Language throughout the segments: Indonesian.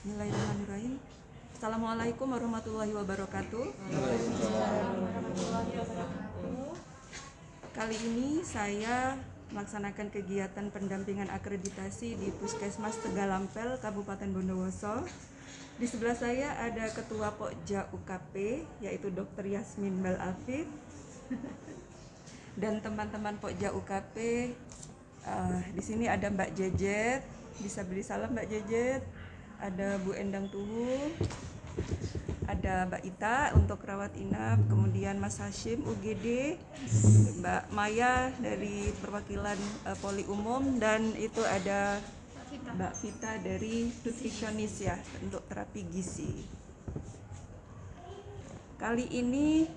Bismillahirrahmanirrahim. Assalamualaikum warahmatullahi wabarakatuh. Kali ini saya melaksanakan kegiatan pendampingan akreditasi di Puskesmas Tegalampel, Kabupaten Bondowoso. Di sebelah saya ada Ketua Pokja UKP, yaitu Dr. Yasmin Balafif, dan teman-teman Pokja UKP. Di sini ada Mbak Jejet, bisa beri salam Mbak Jejet. Ada Bu Endang Tuhu, ada Mbak Ita untuk rawat inap, kemudian Mas Hashim UGD, Mbak Maya dari perwakilan Poli Umum, dan itu ada Mbak Vita dari nutrisionis ya untuk terapi gizi. Kali ini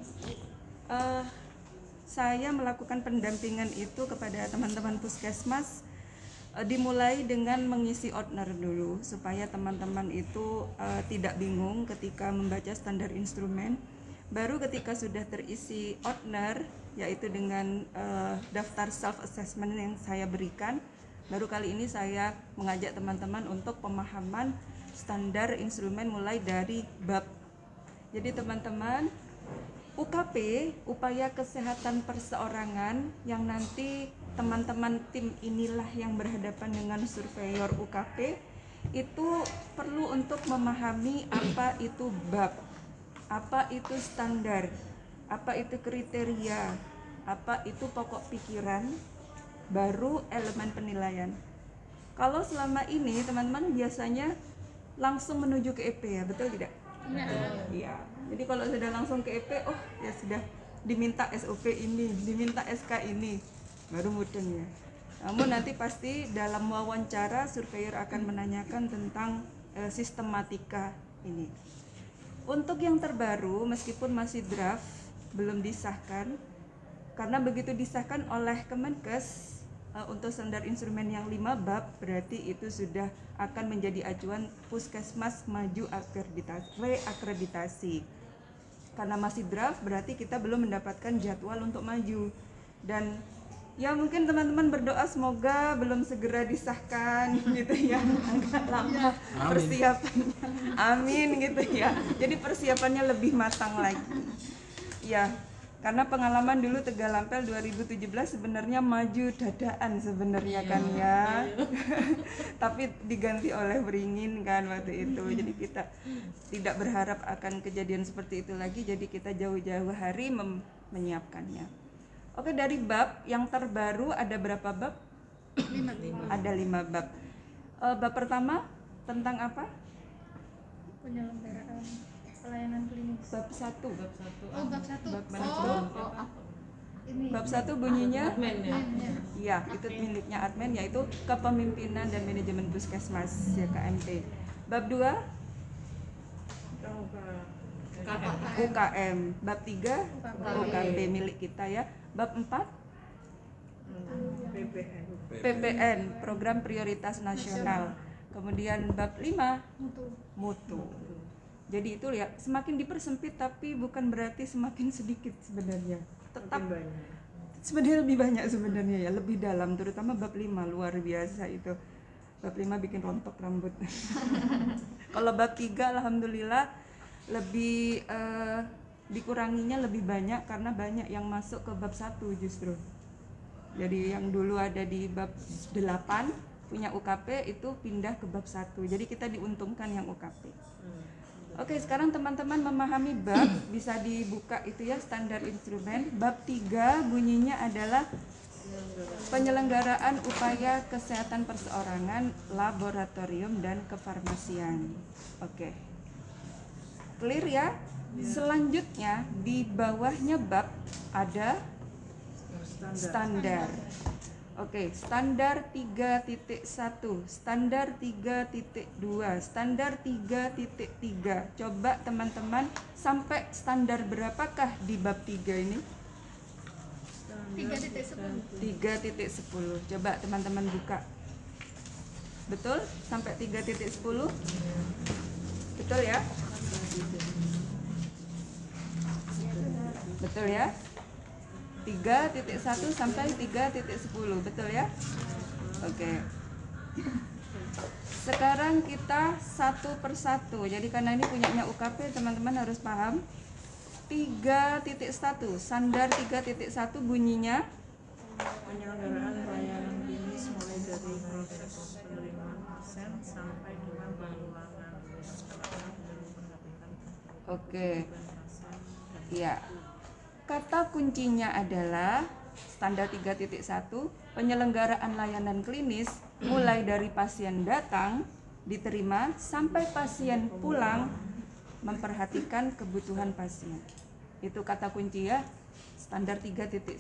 saya melakukan pendampingan itu kepada teman-teman puskesmas, dimulai dengan mengisi outner dulu supaya teman-teman itu tidak bingung ketika membaca standar instrumen. Baru ketika sudah terisi outner, yaitu dengan daftar self assessment yang saya berikan, baru kali ini saya mengajak teman-teman untuk pemahaman standar instrumen mulai dari bab. Jadi teman-teman, UKP, upaya kesehatan perseorangan, yang nanti teman-teman tim inilah yang berhadapan dengan surveyor UKP, itu perlu untuk memahami apa itu bab, apa itu standar, apa itu kriteria, apa itu pokok pikiran, baru elemen penilaian. Kalau selama ini teman-teman biasanya langsung menuju ke EP ya, betul tidak? Iya. Jadi kalau sudah langsung ke EP, oh ya sudah diminta SOP ini, diminta SK ini, baru mudeng ya. Namun nanti pasti dalam wawancara surveyor akan menanyakan tentang sistematika ini. Untuk yang terbaru, meskipun masih draft, belum disahkan, karena begitu disahkan oleh Kemenkes untuk standar instrumen yang 5 bab, berarti itu sudah akan menjadi acuan puskesmas maju reakreditasi. Karena masih draft, berarti kita belum mendapatkan jadwal untuk maju. Dan ya mungkin teman-teman berdoa semoga belum segera disahkan gitu ya, agak lama persiapannya. Amin gitu ya. Jadi persiapannya lebih matang lagi. Ya, karena pengalaman dulu Tegalampel 2017 sebenarnya maju dadaan sebenarnya kan ya. Tapi diganti oleh Beringin kan waktu itu. Jadi kita tidak berharap akan kejadian seperti itu lagi. Jadi kita jauh-jauh hari menyiapkannya. Oke, dari bab yang terbaru ada berapa bab? 5. Ada 5 bab. Bab pertama tentang apa? Penyelenggaraan pelayanan klinis. Bab 1. Oh, bab 1. Bab manajemen. Ini. Bab 1 bunyinya? Admin ya. Iya, itu miliknya admin, yaitu kepemimpinan dan manajemen puskesmas ya, KMP. Bab 2? UKM. Bab 3? UKB milik kita ya. Bab 4? PPN, Program Prioritas Nasional. Kemudian bab 5? Mutu. Jadi itu ya, semakin dipersempit tapi bukan berarti semakin sedikit sebenarnya. Tetap sebenarnya lebih banyak sebenarnya ya, lebih dalam, terutama bab 5 luar biasa itu. Bab 5 bikin rontok rambut. Kalau bab 3 alhamdulillah lebih dikuranginya lebih banyak karena banyak yang masuk ke bab 1 justru. Jadi yang dulu ada di bab 8 punya UKP itu pindah ke bab 1. Jadi kita diuntungkan yang UKP. Oke, sekarang teman-teman memahami bab, bisa dibuka itu ya standar instrumen. Bab 3 bunyinya adalah penyelenggaraan upaya kesehatan perseorangan, laboratorium dan kefarmasian. Oke. Clear ya? Selanjutnya di bawahnya bab ada standar. Oke, standar 3.1, standar 3.2, standar 3.3. Coba teman-teman sampai standar berapakah di bab 3 ini? 3.10. Coba teman-teman buka. Betul? Sampai 3.10? Betul ya? Betul ya? 3.1 sampai 3.10, betul ya? Oke. Sekarang kita satu persatu. Jadi karena ini punyanya UKP, teman-teman harus paham. 3.1 standar 3.1 bunyinya Penyelenggaraan pelayanan klinis mulai dari proses penerimaan pasien sampai dengan pemulangan. oke. Ya. Kata kuncinya adalah standar 3.1 penyelenggaraan layanan klinis mulai dari pasien datang, diterima sampai pasien pulang, memperhatikan kebutuhan pasien. Itu kata kunci ya, standar 3.1.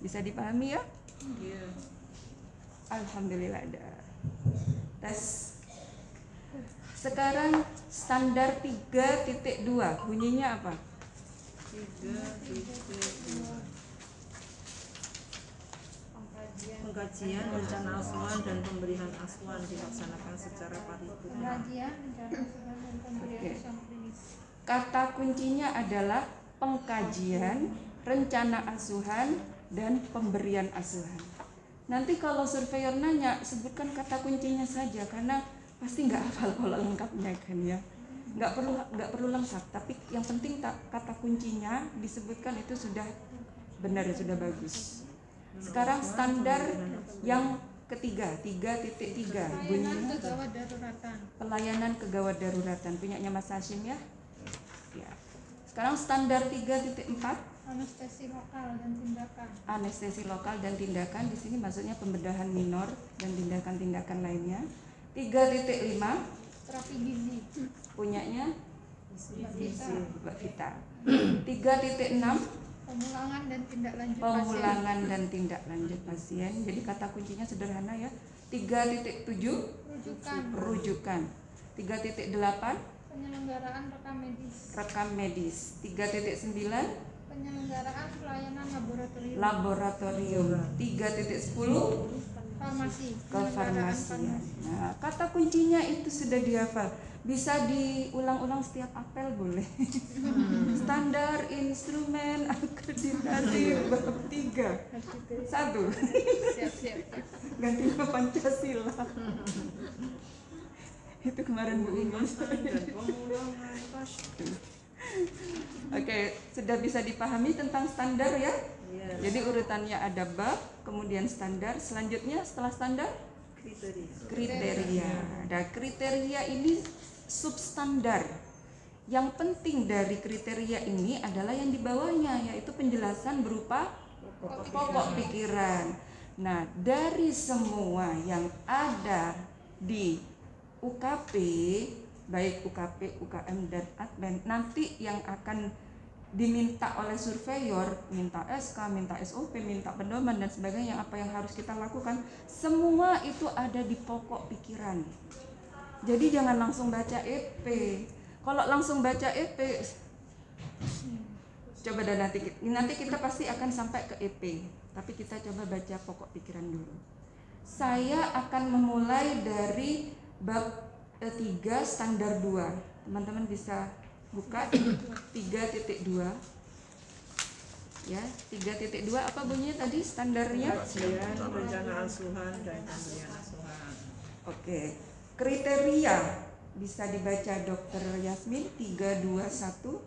Bisa dipahami ya? Iya. Alhamdulillah ada. Tes. Sekarang standar 3.2 bunyinya apa? 3.2 Pengkajian rencana asuhan dan pemberian asuhan dilaksanakan secara paripurna. Pengkajian rencana asuhan dan pemberian Oke. asuhan klinis. Kata kuncinya adalah pengkajian, rencana asuhan, dan pemberian asuhan. Nanti kalau surveyor nanya, sebutkan kata kuncinya saja karena pasti nggak hafal kalau lengkapnya kan ya. Nggak perlu lengkap, tapi yang penting kata kuncinya disebutkan itu sudah benar, sudah bagus. Sekarang standar yang ketiga, 3.3 Pelayanan bunyinya kegawat daruratan. pelayanan kegawat daruratan, punyanya Mas Hashim ya. Ya. Sekarang standar 3.4 Anestesi lokal dan tindakan. anestesi lokal dan tindakan, di sini maksudnya pembedahan minor dan tindakan-tindakan lainnya. 3.5 Terapi gizi. punyanya Mbak Vita. Mbak Vita. 3.6 Pemulangan dan tindak lanjut pasien. pemulangan dan tindak lanjut pasien. Jadi kata kuncinya sederhana ya. 3.7 Rujukan. rujukan. 3.8 Penyelenggaraan rekam medis. rekam medis. 3.9 Penyelenggaraan pelayanan laboratorium. laboratorium. 3.10 Farmasi. kefarmasian. Nah, kata kuncinya itu sudah dihafal. Bisa diulang-ulang setiap apel boleh. Standar instrumen akreditasi bab 3. 1. Siap. Ganti ke Pancasila. Itu kemarin Bu Inul. Dan pemulangan pasien. Oke, sudah bisa dipahami tentang standar ya? Iya. Jadi urutannya ada bab, kemudian standar, selanjutnya setelah standar kriteria. Nah, kriteria ini substandar. Yang penting dari kriteria ini adalah yang di bawahnya, yaitu penjelasan berupa pokok pikiran. Nah, dari semua yang ada di UKP, baik UKP, UKM, dan Admin, nanti yang akan diminta oleh surveyor, minta SK, minta SOP, minta pedoman dan sebagainya, apa yang harus kita lakukan, semua itu ada di pokok pikiran. Jadi jangan langsung baca EP. Kalau langsung baca EP, coba dan nanti kita pasti akan sampai ke EP, tapi kita coba baca pokok pikiran dulu. Saya akan memulai dari bab 3 standar 2. Teman-teman bisa buka 3.2 ya. 3.2 apa bunyinya tadi standarnya? Pengkajian rencana asuhan dan pemberian asuhan. Oke. Kriteria bisa dibaca Dokter Yasmin 321.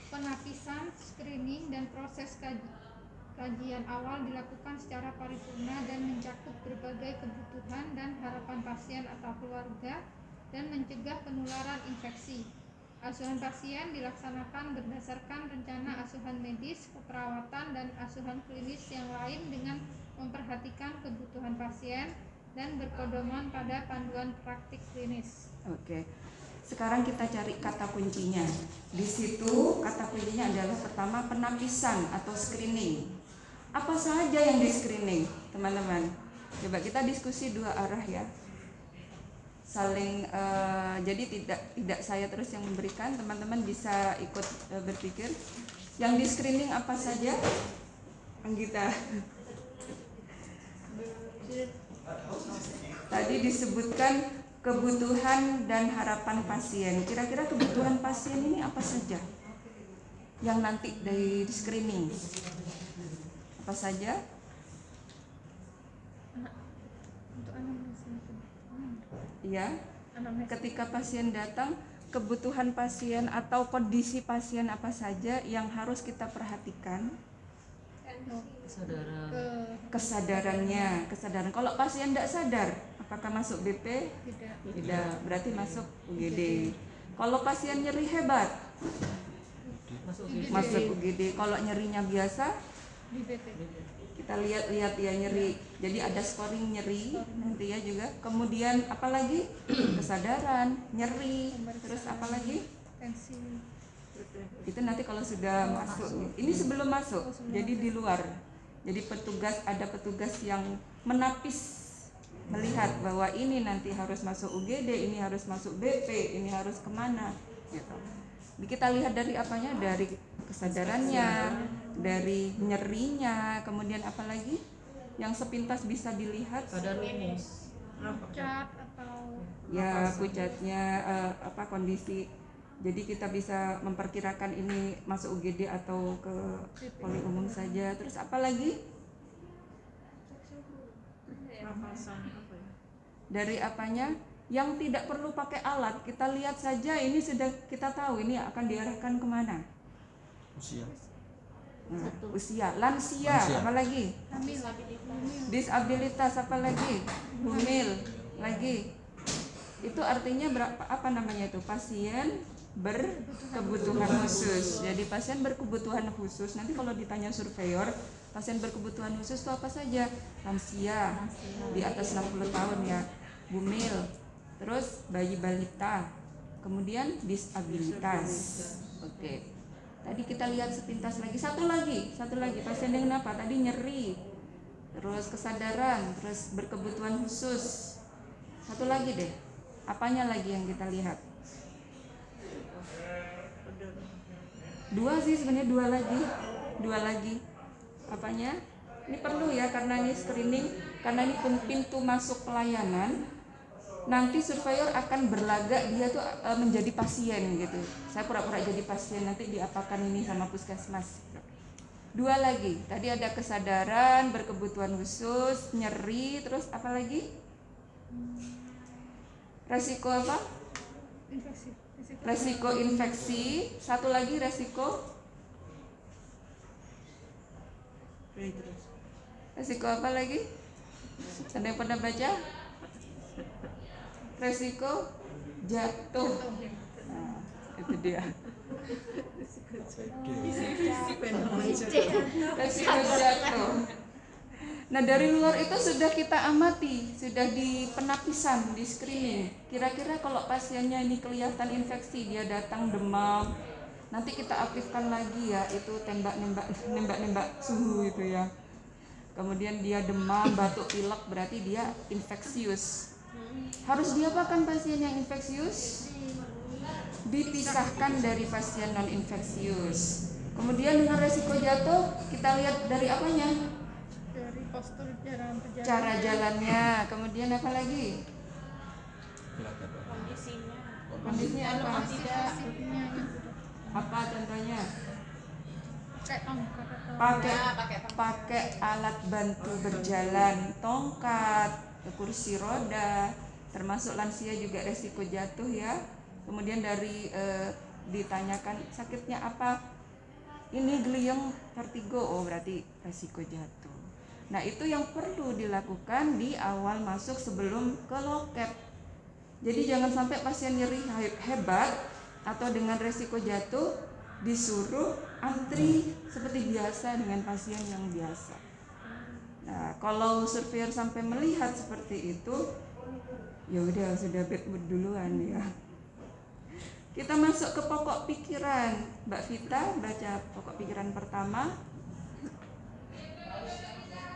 Penapisan, screening, dan proses kajian awal dilakukan secara paripurna dan mencakup berbagai kebutuhan dan harapan pasien atau keluarga dan mencegah penularan infeksi. Asuhan pasien dilaksanakan berdasarkan rencana asuhan medis, keperawatan, dan asuhan klinis yang lain dengan memperhatikan kebutuhan pasien dan berpedoman pada panduan praktik klinis. Oke. Sekarang kita cari kata kuncinya. Di situ kata kuncinya adalah pertama penapisan atau screening. Apa saja yang di screening, teman-teman? Coba kita diskusi dua arah ya. Saling jadi tidak saya terus yang memberikan, teman-teman bisa ikut berpikir. Yang di screening apa saja? Anggita. Tadi disebutkan kebutuhan dan harapan pasien. Kira-kira kebutuhan pasien ini apa saja yang nanti dari screening? Apa saja? Untuk anamnesa itu. Ya, Anamnesa. ketika pasien datang, kebutuhan pasien atau kondisi pasien apa saja yang harus kita perhatikan? Kesadaran. Kalau pasien tidak sadar, apakah masuk BP? Tidak, berarti masuk UGD. Kalau pasien nyeri hebat, masuk UGD. Kalau nyerinya biasa, Di BP. kita lihat ya nyeri. Jadi ada scoring nyeri nanti ya juga. Kemudian apalagi? Kesadaran, nyeri, terus apalagi? Tensi. Itu nanti kalau sudah masuk. Ini sebelum masuk, jadi di luar. Jadi ada petugas yang menapis, melihat bahwa ini nanti harus masuk UGD, ini harus masuk BP, ini harus kemana gitu. Kita lihat dari apanya? Dari kesadarannya, dari nyerinya, kemudian apalagi yang sepintas bisa dilihat? Kadar ini Cat atau Ya, pucatnya, kondisi. Jadi kita bisa memperkirakan ini masuk UGD atau ke poli umum saja. Terus apa lagi? nafasan apa ya? Dari apanya? Yang tidak perlu pakai alat, kita lihat saja ini sudah kita tahu ini akan diarahkan kemana. Usia. Nah, usia, lansia, apa lagi? hamil. Disabilitas, apa lagi? Hamil, lagi. Itu artinya apa namanya itu? Pasien berkebutuhan khusus. Jadi pasien berkebutuhan khusus. Nanti kalau ditanya surveyor, pasien berkebutuhan khusus itu apa saja? Lansia, di atas 60 tahun ya, bumil, terus bayi balita, kemudian disabilitas. Oke. Tadi kita lihat sepintas lagi. Satu lagi pasien dengan apa? Tadi nyeri, terus kesadaran, terus berkebutuhan khusus. Satu lagi deh. Apanya lagi yang kita lihat? Dua sih sebenarnya, dua lagi. Apanya? Ini perlu ya, karena ini screening, karena ini pintu masuk pelayanan. Nanti surveyor akan berlagak dia tuh menjadi pasien gitu. Saya pura-pura jadi pasien, nanti diapakan ini sama puskesmas. Dua lagi. Tadi ada kesadaran, berkebutuhan khusus, nyeri, terus apa lagi? Resiko apa? Infeksi. Resiko infeksi. Satu lagi resiko apa lagi? Ada yang pernah baca? Resiko jatuh. Nah, itu dia. Resiko jatuh. Nah, dari luar itu sudah kita amati, sudah di penapisan, di screening. Kira-kira kalau pasiennya ini kelihatan infeksi, dia datang demam, nanti kita aktifkan lagi ya, itu nembak suhu itu ya. Kemudian dia demam, batuk, pilek, berarti dia infeksius. Harus diapakan pasien yang infeksius? Dipisahkan dari pasien non infeksius. Kemudian dengan resiko jatuh, kita lihat dari apanya? Dari postur jalan perjalanan. Cara jalannya. Kemudian apa lagi? Kondisinya apa? Pasifnya Apa contohnya? pakai tongkat atau Pakai alat bantu berjalan, tongkat, kursi roda, termasuk lansia juga resiko jatuh ya. Kemudian dari ditanyakan sakitnya apa? Ini gliyeng vertigo, oh berarti resiko jatuh. Nah, itu yang perlu dilakukan di awal masuk sebelum ke loket. Jadi jangan sampai pasien nyeri hebat atau dengan resiko jatuh disuruh antri seperti biasa dengan pasien yang biasa. Nah, kalau surveyor sampai melihat seperti itu, ya udah sudah bad mood duluan ya. Kita masuk ke pokok pikiran. Mbak Vita baca pokok pikiran pertama.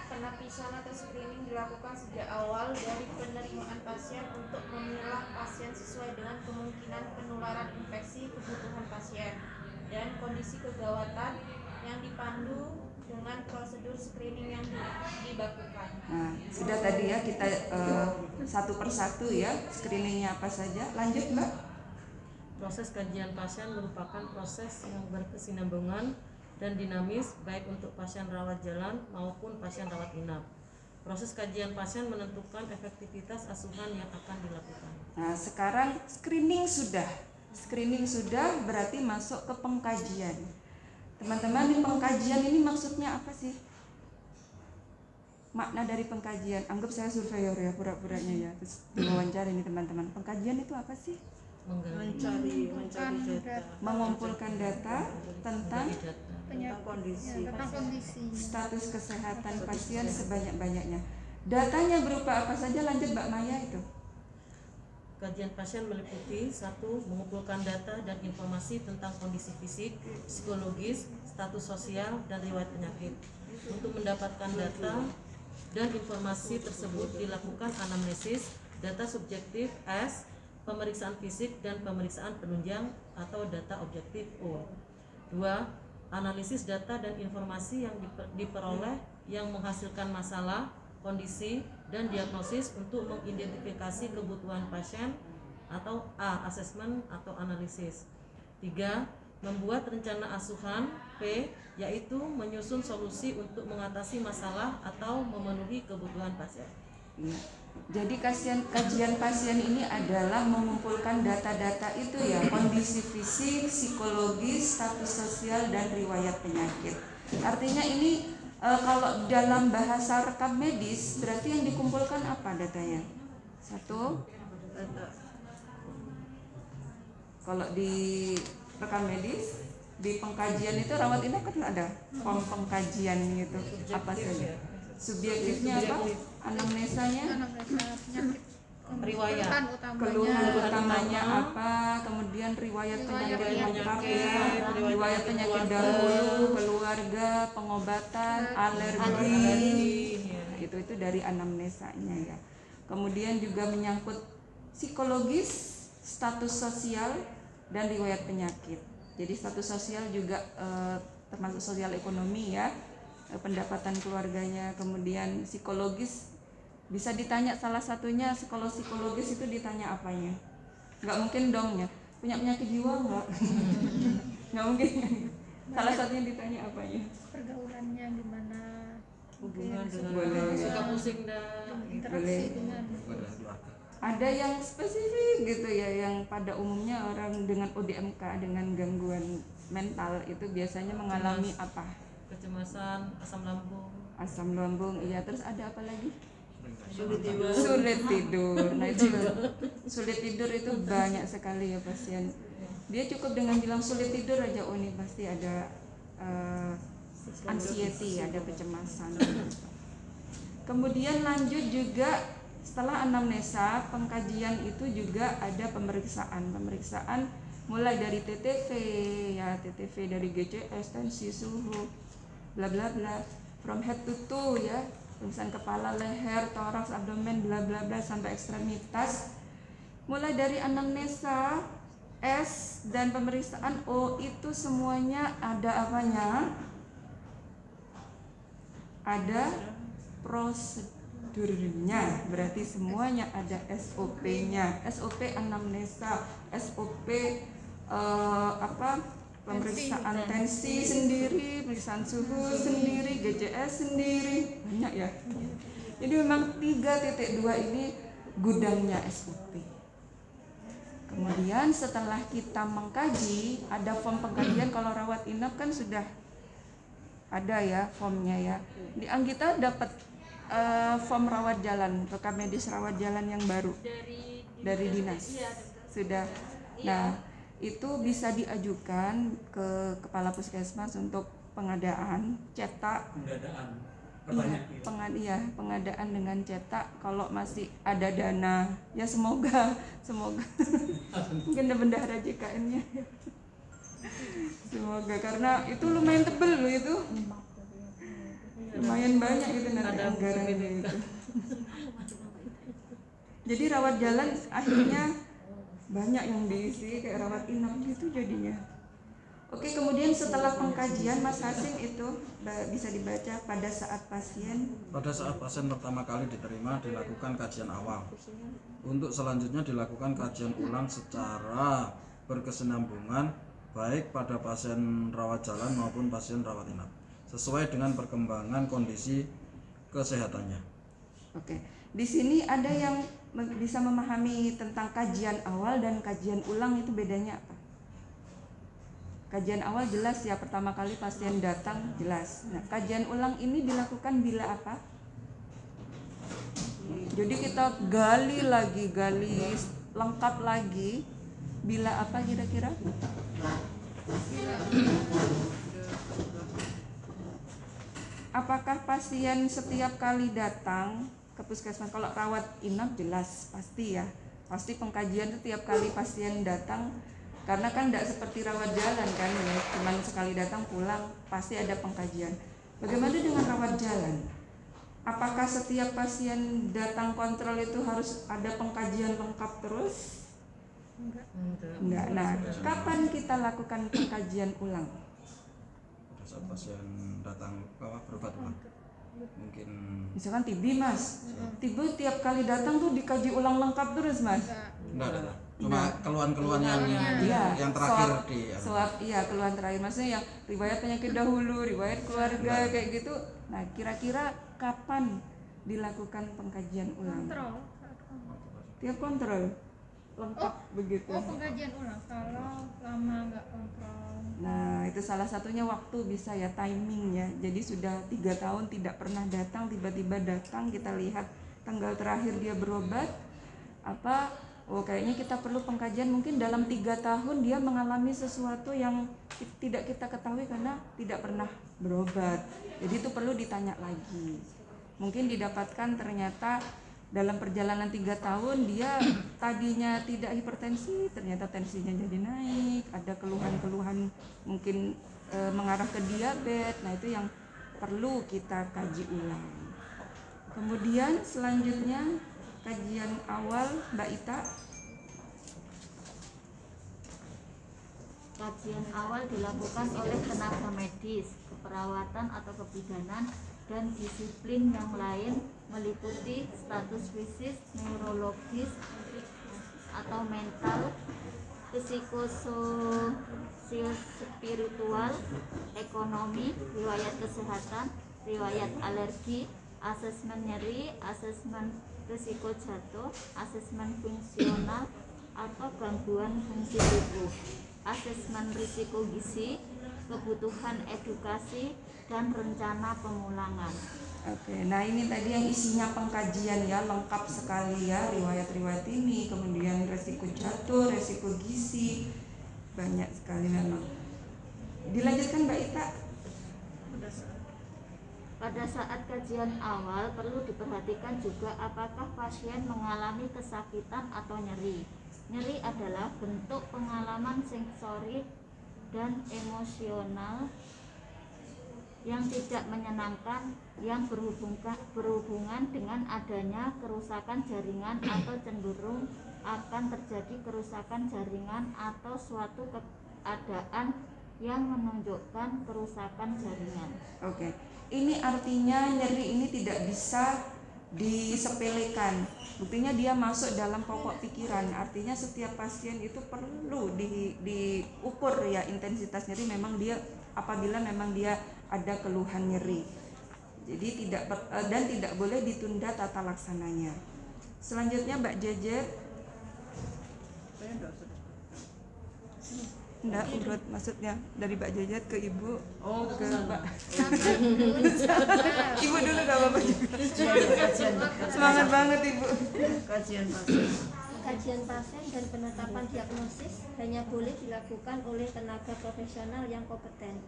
Penapisan atau screening dilakukan sejak awal dari penerimaan pasien untuk memilah pasien sesuai dengan kemungkinan penularan infeksi kebutuhan pasien dan kondisi kegawatan yang dipandu dengan prosedur screening yang dilakukan. Nah, sudah tadi ya kita satu persatu ya screeningnya apa saja. Lanjut Mbak. Proses kajian pasien merupakan proses yang berkesinambungan dan dinamis baik untuk pasien rawat jalan maupun pasien rawat inap. Proses kajian pasien menentukan efektivitas asuhan yang akan dilakukan. Nah, sekarang screening sudah berarti masuk ke pengkajian. Teman-teman, di pengkajian ini maksudnya apa sih? Makna dari pengkajian, anggap saya surveyor ya, pura-puranya ya, terus diwawancara ini teman-teman. Pengkajian itu apa sih? mencari data Mengumpulkan data tentang tentang kondisi tentang kondisi status kesehatan pasien sebanyak-banyaknya. Datanya berupa apa saja, lanjut Mbak Maya itu. Kajian pasien meliputi 1. Mengumpulkan data dan informasi tentang kondisi fisik, psikologis, status sosial, dan riwayat penyakit. Untuk mendapatkan data dan informasi tersebut dilakukan anamnesis, data subjektif S, pemeriksaan fisik dan pemeriksaan penunjang atau data objektif O. 2. Analisis data dan informasi yang diperoleh yang menghasilkan masalah, kondisi, dan diagnosis untuk mengidentifikasi kebutuhan pasien atau A. Asesmen atau analisis. 3. Membuat rencana asuhan P, yaitu menyusun solusi untuk mengatasi masalah atau memenuhi kebutuhan pasien. Ya. Jadi kajian pasien ini adalah mengumpulkan data-data itu ya, kondisi fisik, psikologis, status sosial, dan riwayat penyakit. Artinya ini kalau dalam bahasa rekam medis berarti yang dikumpulkan apa datanya? 1. Kalau di rekam medis, di pengkajian itu rawat inap kan ada form pengkajian gitu, apa saja? Subjektifnya apa? Anamnesanya, penyakit Riwayat. keluhan utamanya apa, kemudian riwayat penyakit lengkap ya, riwayat penyakit dahulu, keluarga, pengobatan, alergi, itu dari anamnesanya ya. Kemudian juga menyangkut psikologis, status sosial, dan riwayat penyakit. Jadi status sosial juga termasuk sosial ekonomi ya, pendapatan keluarganya. Kemudian psikologis bisa ditanya salah satunya, psikologis itu ditanya apanya? Nggak mungkin dong ya, punya penyakit jiwa nggak? Nggak mungkin. Salah satunya ditanya apanya? pergaulannya gimana, hubungan dengan Boleh. Suka pusing dan interaksi Boleh. dengan Ada yang spesifik gitu ya, yang pada umumnya orang dengan ODMK, dengan gangguan mental itu biasanya mengalami apa? kecemasan, asam lambung. Asam lambung, iya. Terus ada apa lagi? sulit tidur. Sulit tidur. Nah itu sulit tidur itu banyak sekali ya pasien. Dia cukup dengan bilang sulit tidur aja, oh ini pasti ada anxiety, ada kecemasan. Kemudian lanjut juga setelah anamnesa, pengkajian itu juga ada pemeriksaan mulai dari TTV ya, TTV dari GCS, tensi, suhu, bla bla bla, from head to toe ya, pemeriksaan kepala, leher, toraks, abdomen, bla bla bla sampai ekstremitas. Mulai dari anamnesa S dan pemeriksaan O itu semuanya ada apanya? Ada prosedurnya, berarti semuanya ada SOP-nya. SOP anamnesa, SOP pemeriksaan tensi sendiri, pemeriksaan suhu sendiri, GCS sendiri, banyak ya. Jadi memang 3.2 ini gudangnya SOP. Kemudian setelah kita mengkaji, ada form pengkajian. Kalau rawat inap kan sudah ada ya formnya ya. Di Anggita dapat form rawat jalan, rekam medis rawat jalan yang baru dari dinas. Sudah. Nah, itu bisa diajukan ke kepala puskesmas untuk pengadaan cetak. Pengadaan dengan cetak kalau masih ada dana ya, semoga mungkin ada bendahara JKN-nya semoga, karena itu lumayan tebel loh, itu lumayan banyak itu nanti anggarannya itu. Jadi rawat jalan akhirnya banyak yang diisi kayak rawat inap gitu jadinya. Oke, kemudian setelah pengkajian Mas Hasim itu bisa dibaca pada saat pasien pertama kali diterima dilakukan kajian awal. Untuk selanjutnya dilakukan kajian ulang secara berkesinambungan baik pada pasien rawat jalan maupun pasien rawat inap sesuai dengan perkembangan kondisi kesehatannya. Oke, di sini ada yang bisa memahami tentang kajian awal dan kajian ulang itu bedanya apa? Kajian awal jelas ya, pertama kali pasien datang jelas. Nah, kajian ulang ini dilakukan bila apa? Jadi kita gali lagi, gali lengkap lagi. Bila apa kira-kira? Apakah pasien setiap kali datang ke puskesmas? Kalau rawat inap jelas pasti ya, pasti pengkajian setiap kali pasien datang, karena kan tidak seperti rawat jalan kan ya, cuman sekali datang pulang, pasti ada pengkajian. Bagaimana dengan rawat jalan? Apakah setiap pasien datang kontrol itu harus ada pengkajian lengkap terus? Enggak. Nah, kapan kita lakukan pengkajian ulang? Pada saat pasien datang berobat ulang, mungkin Misalkan TB mas, TB tiap kali datang tuh dikaji ulang lengkap terus mas? enggak. Cuma keluhan-keluhan yang terakhir keluhan terakhir, maksudnya yang riwayat penyakit dahulu, riwayat keluarga kayak gitu. Nah, kira-kira kapan dilakukan pengkajian ulang? Tiap kontrol lengkap begitu. Pengkajian ulang kalau lama nggak kontrol. Nah, itu salah satunya waktu bisa ya, timingnya. Jadi sudah 3 tahun tidak pernah datang, tiba-tiba datang, kita lihat tanggal terakhir dia berobat apa, kayaknya kita perlu pengkajian. Mungkin dalam 3 tahun dia mengalami sesuatu yang tidak kita ketahui karena tidak pernah berobat. Jadi itu perlu ditanya lagi. Mungkin didapatkan ternyata dalam perjalanan 3 tahun dia tadinya tidak hipertensi, ternyata tensinya jadi naik, ada keluhan-keluhan mungkin mengarah ke diabetes. Nah, itu yang perlu kita kaji ulang. Kemudian selanjutnya kajian awal, Mbak Ita. Kajian awal dilakukan oleh tenaga medis, keperawatan atau kebidanan, dan disiplin yang lain meliputi status fisik, neurologis atau mental, psikososial-spiritual, ekonomi, riwayat kesehatan, riwayat alergi, asesmen nyeri, asesmen risiko jatuh, asesmen fungsional atau gangguan fungsi tubuh, asesmen risiko gizi, kebutuhan edukasi, dan rencana pemulangan. Oke, nah ini tadi yang isinya pengkajian ya, lengkap sekali ya, riwayat-riwayat ini, kemudian resiko jatuh, resiko gizi, banyak sekali memang. Dilanjutkan Mbak Ita. Pada saat kajian awal perlu diperhatikan juga apakah pasien mengalami kesakitan atau nyeri. Nyeri adalah bentuk pengalaman sensori dan emosional yang tidak menyenangkan yang berhubungan dengan adanya kerusakan jaringan atau cenderung akan terjadi kerusakan jaringan atau suatu keadaan yang menunjukkan kerusakan jaringan. Oke, ini artinya nyeri ini tidak bisa disepelekan. Buktinya dia masuk dalam pokok pikiran. Artinya setiap pasien itu perlu diukur ya intensitas nyeri. Memang dia apabila memang dia ada keluhan nyeri. Jadi tidak boleh ditunda tata laksananya. Selanjutnya Mbak Jejet. Enggak, urut maksudnya dari Mbak Jejet ke Ibu ke Mbak. Ibu dulu gak apa-apa juga. Semangat banget Ibu. Kajian pasien. Kajian pasien dan penetapan diagnosis hanya boleh dilakukan oleh tenaga profesional yang kompeten.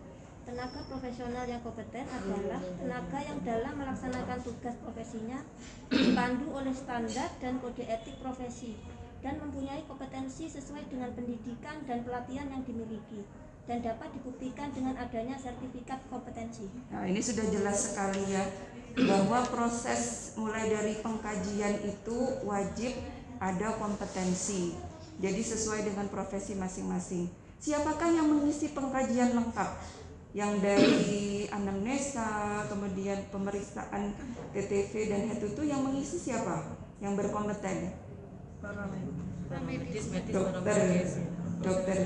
Tenaga profesional yang kompeten adalah tenaga yang dalam melaksanakan tugas profesinya dipandu oleh standar dan kode etik profesi dan mempunyai kompetensi sesuai dengan pendidikan dan pelatihan yang dimiliki dan dapat dibuktikan dengan adanya sertifikat kompetensi. Nah, ini sudah jelas sekali ya bahwa proses mulai dari pengkajian itu wajib ada kompetensi. Jadi sesuai dengan profesi masing-masing. Siapakah yang mengisi pengkajian lengkap? Yang dari anamnesa, kemudian pemeriksaan TTV dan HET2 yang mengisi siapa? Yang berkompeten? Dokter.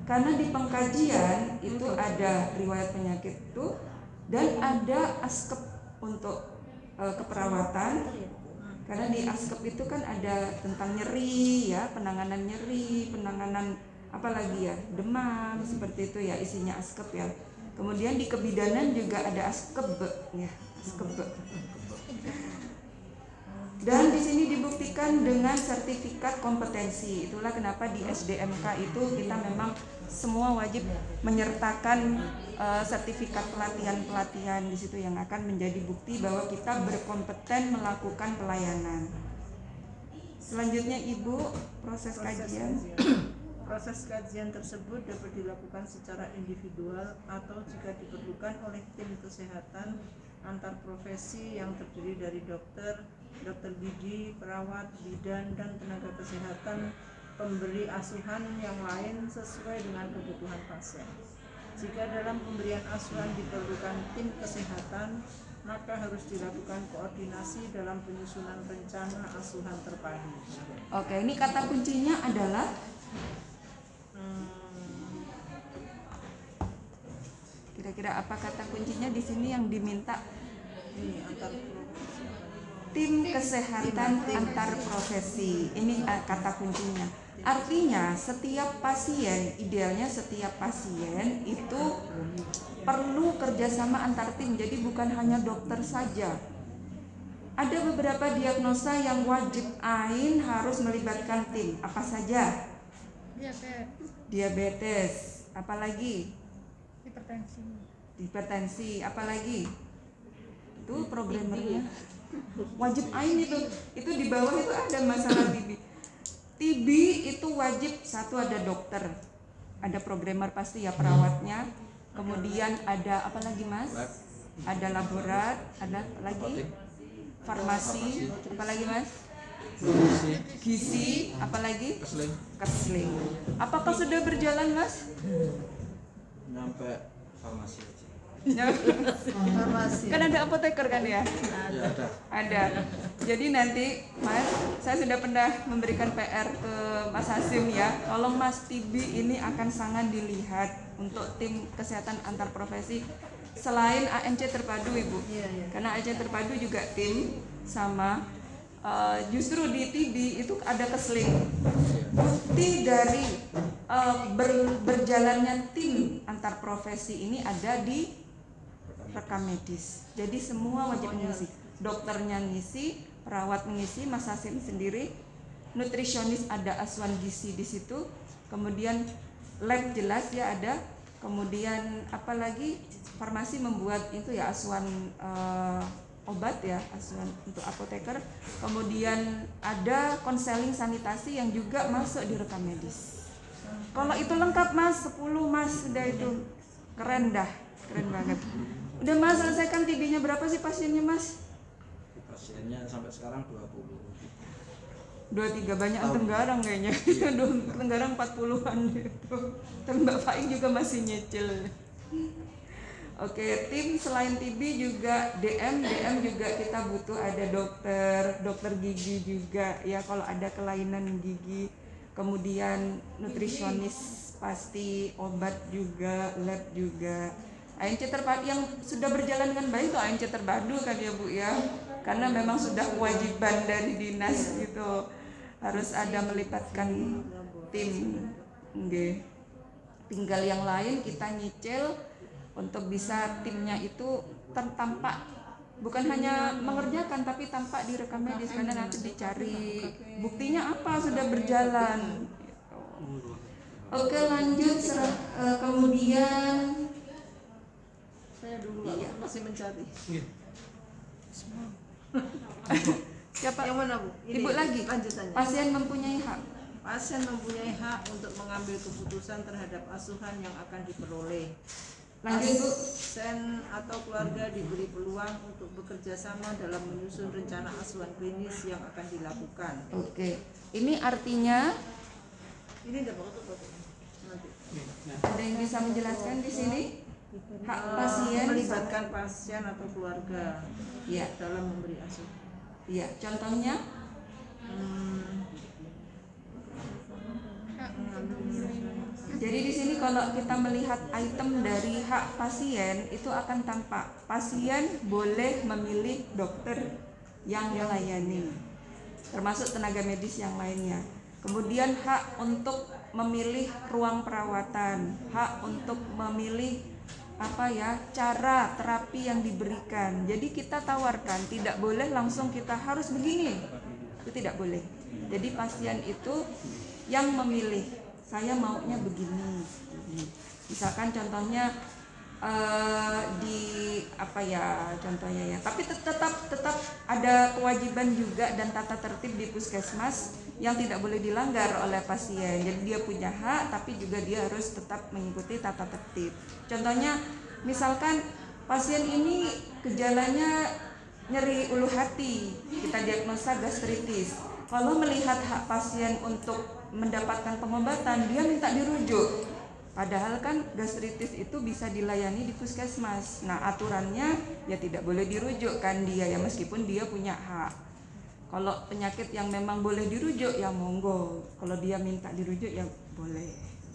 Karena di pengkajian itu ada riwayat penyakit itu dan ada askep untuk keperawatan Karena di ASKEP itu kan ada tentang nyeri ya, penanganan nyeri, penanganan apalagi ya, demam, seperti itu ya isinya ASKEP ya. Kemudian di kebidanan juga ada ASKEB ya, ASKEB. Dan di sini dibuktikan dengan sertifikat kompetensi. Itulah kenapa di SDMK itu kita memang semua wajib menyertakan sertifikat pelatihan-pelatihan di situ yang akan menjadi bukti bahwa kita berkompeten melakukan pelayanan. Selanjutnya Ibu, proses kajian. Proses kajian tersebut dapat dilakukan secara individual atau jika diperlukan oleh tim kesehatan antar profesi yang terdiri dari dokter gigi, perawat, bidan, dan tenaga kesehatan pemberi asuhan yang lain sesuai dengan kebutuhan pasien. Jika dalam pemberian asuhan diperlukan tim kesehatan, maka harus dilakukan koordinasi dalam penyusunan rencana asuhan terpadu. Oke, ini kata kuncinya adalah kira-kira apa kata kuncinya di sini yang diminta? Ini antar profesi. Tim kesehatan antar profesi. Ini kata kuncinya. Artinya setiap pasien, idealnya setiap pasien itu perlu kerjasama antar tim. Jadi bukan hanya dokter saja. Ada beberapa diagnosa yang wajib ain harus melibatkan tim. Apa saja? Diabetes. Apalagi? Hipertensi. Apalagi? Itu programmernya. Wajib ain itu di bawah itu ada masalah TB. TB itu wajib satu ada dokter, ada programmer pasti ya perawatnya, kemudian ada apa lagi Mas? Ada laborat, ada apa lagi? Farmasi, apa lagi Mas? Gizi, apa lagi? Kesling. Apakah sudah berjalan Mas? Nyampe farmasi aja. Farmasi. Kan ada apoteker kan ya? Ya Ada. Jadi nanti Mas, saya sudah pernah memberikan PR ke Mas Hasim ya. Tolong Mas, TB ini akan sangat dilihat untuk tim kesehatan antar profesi selain ANC terpadu Ibu. Karena ANC terpadu juga tim sama justru di TB itu ada kesling. Bukti dari berjalannya tim antar profesi ini ada di rekam medis. Jadi semua wajib mengisi. Dokternya ngisi, perawat mengisi, Mas Hasim sendiri, nutrisionis ada asuhan gizi di situ, kemudian lab jelas ya ada, kemudian apalagi farmasi membuat itu ya asuhan obat ya, asuhan untuk apoteker, kemudian ada konseling sanitasi yang juga masuk di rekam medis. Kalau itu lengkap Mas, 10 Mas sudah itu keren dah, keren banget. Udah Mas selesaikan TB-nya berapa sih pasiennya Mas? Pasiennya sampai sekarang 20. 23 banyak Tenggarang kayaknya. Tenggarang 40-an gitu. Tapi Mbak Faik juga masih nyicil. Oke, tim selain TB juga DM juga kita butuh ada dokter gigi juga ya kalau ada kelainan gigi. Kemudian nutrisionis pasti, obat juga, lab juga. ANC terpadu yang sudah berjalan dengan baik itu ANC terpadu kan ya Bu ya, karena memang sudah kewajiban dari dinas gitu harus ada melibatkan tim. Nggih. Tinggal yang lain kita nyicil untuk bisa timnya itu tampak bukan hanya mengerjakan tapi tampak di rekam medis karena nanti dicari buktinya apa sudah berjalan gitu. Oke lanjut kemudian Saya dulu masih mencari. siapa? Yang mana Bu? Ibu lagi. Lanjutannya. Pasien mempunyai hak. Pasien mempunyai hak untuk mengambil keputusan terhadap asuhan yang akan diperoleh. Lanjut Bu. Pasien atau keluarga diberi peluang untuk bekerja sama dalam menyusun rencana asuhan klinis yang akan dilakukan. Oke. Ini artinya Ini udah bagus nanti. ada yang bisa menjelaskan di sini? Hak pasien Melibatkan pasien atau keluarga ya. dalam memberi asuhan. Iya, contohnya jadi di sini kalau kita melihat item dari hak pasien itu akan tampak pasien boleh memilih dokter yang melayani. termasuk tenaga medis yang lainnya. Kemudian hak untuk memilih ruang perawatan, hak untuk memilih cara terapi yang diberikan. Jadi kita tawarkan, tidak boleh langsung kita harus begini, itu tidak boleh. Jadi pasien itu yang memilih, saya maunya begini. Misalkan contohnya contohnya ya. Tapi tetap ada kewajiban juga dan tata tertib di puskesmas yang tidak boleh dilanggar oleh pasien. Jadi dia punya hak, tapi juga dia harus tetap mengikuti tata tertib. Contohnya, misalkan pasien ini gejalanya nyeri ulu hati, kita diagnosa gastritis. Kalau melihat hak pasien untuk mendapatkan pengobatan, dia minta dirujuk. Padahal kan gastritis itu bisa dilayani di puskesmas. Nah, aturannya ya tidak boleh dirujuk kan dia ya, meskipun dia punya hak. Kalau penyakit yang memang boleh dirujuk ya monggo. Kalau dia minta dirujuk ya boleh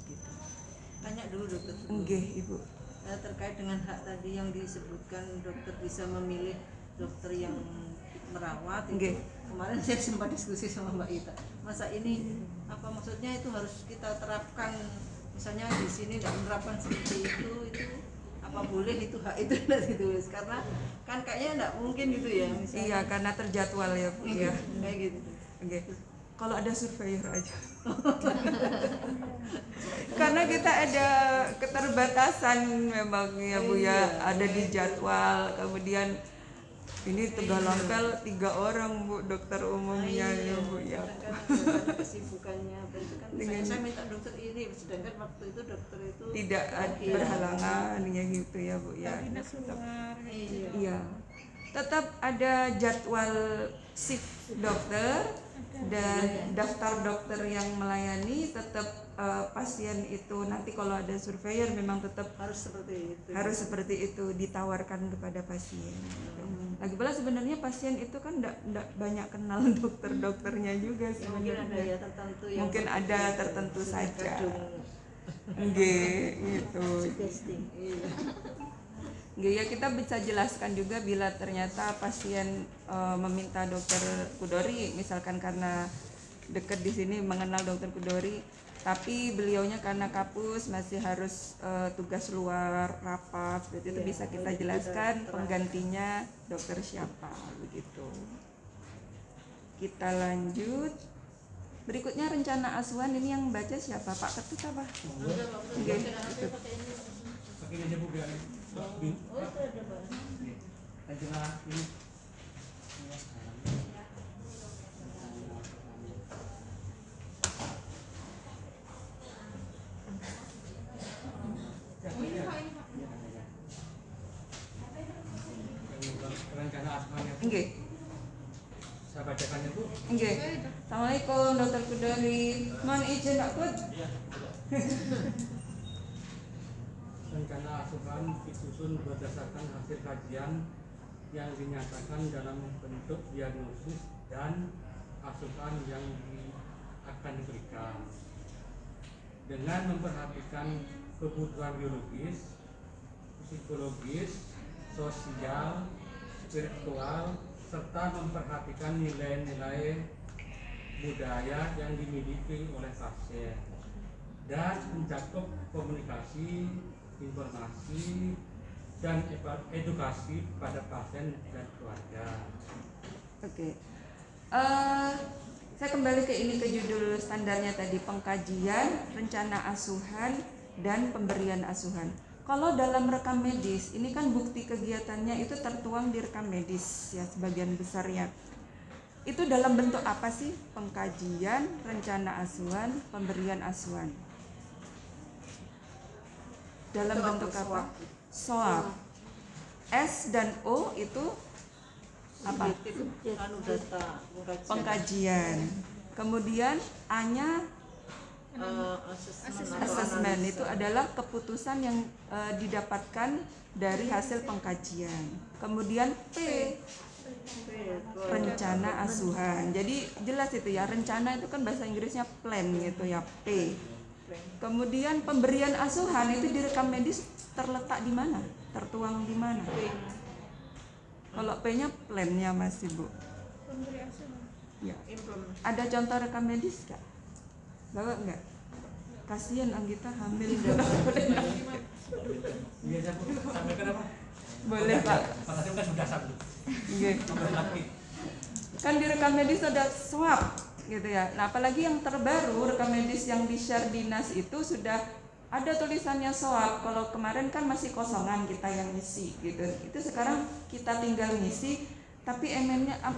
gitu. Tanya dulu dokter. Nggih, Ibu. Terkait dengan hak tadi yang disebutkan dokter bisa memilih dokter yang merawat itu. Nggih. Kemarin saya sempat diskusi sama Mbak Ita. Masa ini apa maksudnya itu harus kita terapkan, misalnya di sini tidak menerapkan seperti itu apa boleh itu hak itu tidak ditulis, karena kan kayaknya tidak mungkin gitu ya misalnya. Iya, karena terjadwal ya Bu ya. Kayak gitu. Oke. Kalau ada surveyor aja. Karena kita ada keterbatasan memang ya Bu ya, ada di jadwal. Kemudian ini Tegalampel 3 orang Bu, dokter umumnya ya Bu ya. Kadang-kadang kesibukannya, berarti kan saya minta dokter ini, sedangkan waktu itu dokter itu Tidak berhalangan ya gitu ya Bu ya. Iya. Tetap ada jadwal shift dokter dan daftar dokter yang melayani. Tetap pasien itu nanti kalau ada surveyor memang tetap harus seperti itu ditawarkan kepada pasien. Lagi pula sebenarnya pasien itu kan enggak banyak kenal dokternya juga ya, mungkin ada ya tertentu yang mungkin ada tertentu saja. Nggih, gitu. Nggih, ya kita bisa jelaskan juga bila ternyata pasien meminta dokter Kudori, misalkan karena dekat di sini mengenal dokter Kudori, tapi beliaunya karena kapus masih harus tugas luar rapat, seperti itu bisa kita jelaskan penggantinya dokter siapa begitu. Kita lanjut. Berikutnya rencana asuhan, ini yang baca siapa? Pak Ketut apa? Nggih, Ketut. Rencana asuhannya Bu. Nggih. Saya bacakan ya Bu. Nggih. Assalamualaikum Dokter Kudori. Mohon izin Pak Kut. Rencana asuhan disusun berdasarkan hasil kajian yang dinyatakan dalam bentuk diagnosis dan asuhan yang akan diberikan dengan memperhatikan kebutuhan biologis, psikologis, sosial, spiritual, serta memperhatikan nilai-nilai budaya yang dimiliki oleh pasien dan mencakup komunikasi, informasi, dan edukasi pada pasien dan keluarga. Oke. Saya kembali ke judul standarnya tadi, pengkajian, rencana asuhan, dan pemberian asuhan. Kalau dalam rekam medis, ini kan bukti kegiatannya itu tertuang di rekam medis ya sebagian besarnya. Itu dalam bentuk apa sih? Pengkajian, rencana asuhan, pemberian asuhan. Dalam bentuk apa? SOAP. S dan O itu apa? Pengkajian. Kemudian A-nya asesmen, itu adalah keputusan yang didapatkan dari hasil pengkajian. Kemudian P, rencana asuhan. Jadi jelas itu ya, rencana itu kan bahasa Inggrisnya plan gitu ya, P. Kemudian pemberian asuhan itu di rekam medis terletak di mana? Tertuang di mana? Kalau P-nya plan-nya Mas Ibu. Pemberi asuhan. Ya. Ada contoh rekam medis nggak? Bawa nggak? Kasihan Anggita hamil. Biasa Bu, sampaikan apa? Boleh Pak. Pak Hasim kan sudah satu. Iya. Nomor lagi. Kan di rekam medis ada swab gitu ya. Nah apalagi yang terbaru rekam medis yang di share dinas itu sudah ada tulisannya swab. Kalau kemarin kan masih kosongan kita yang ngisi gitu. Itu sekarang kita tinggal ngisi, tapi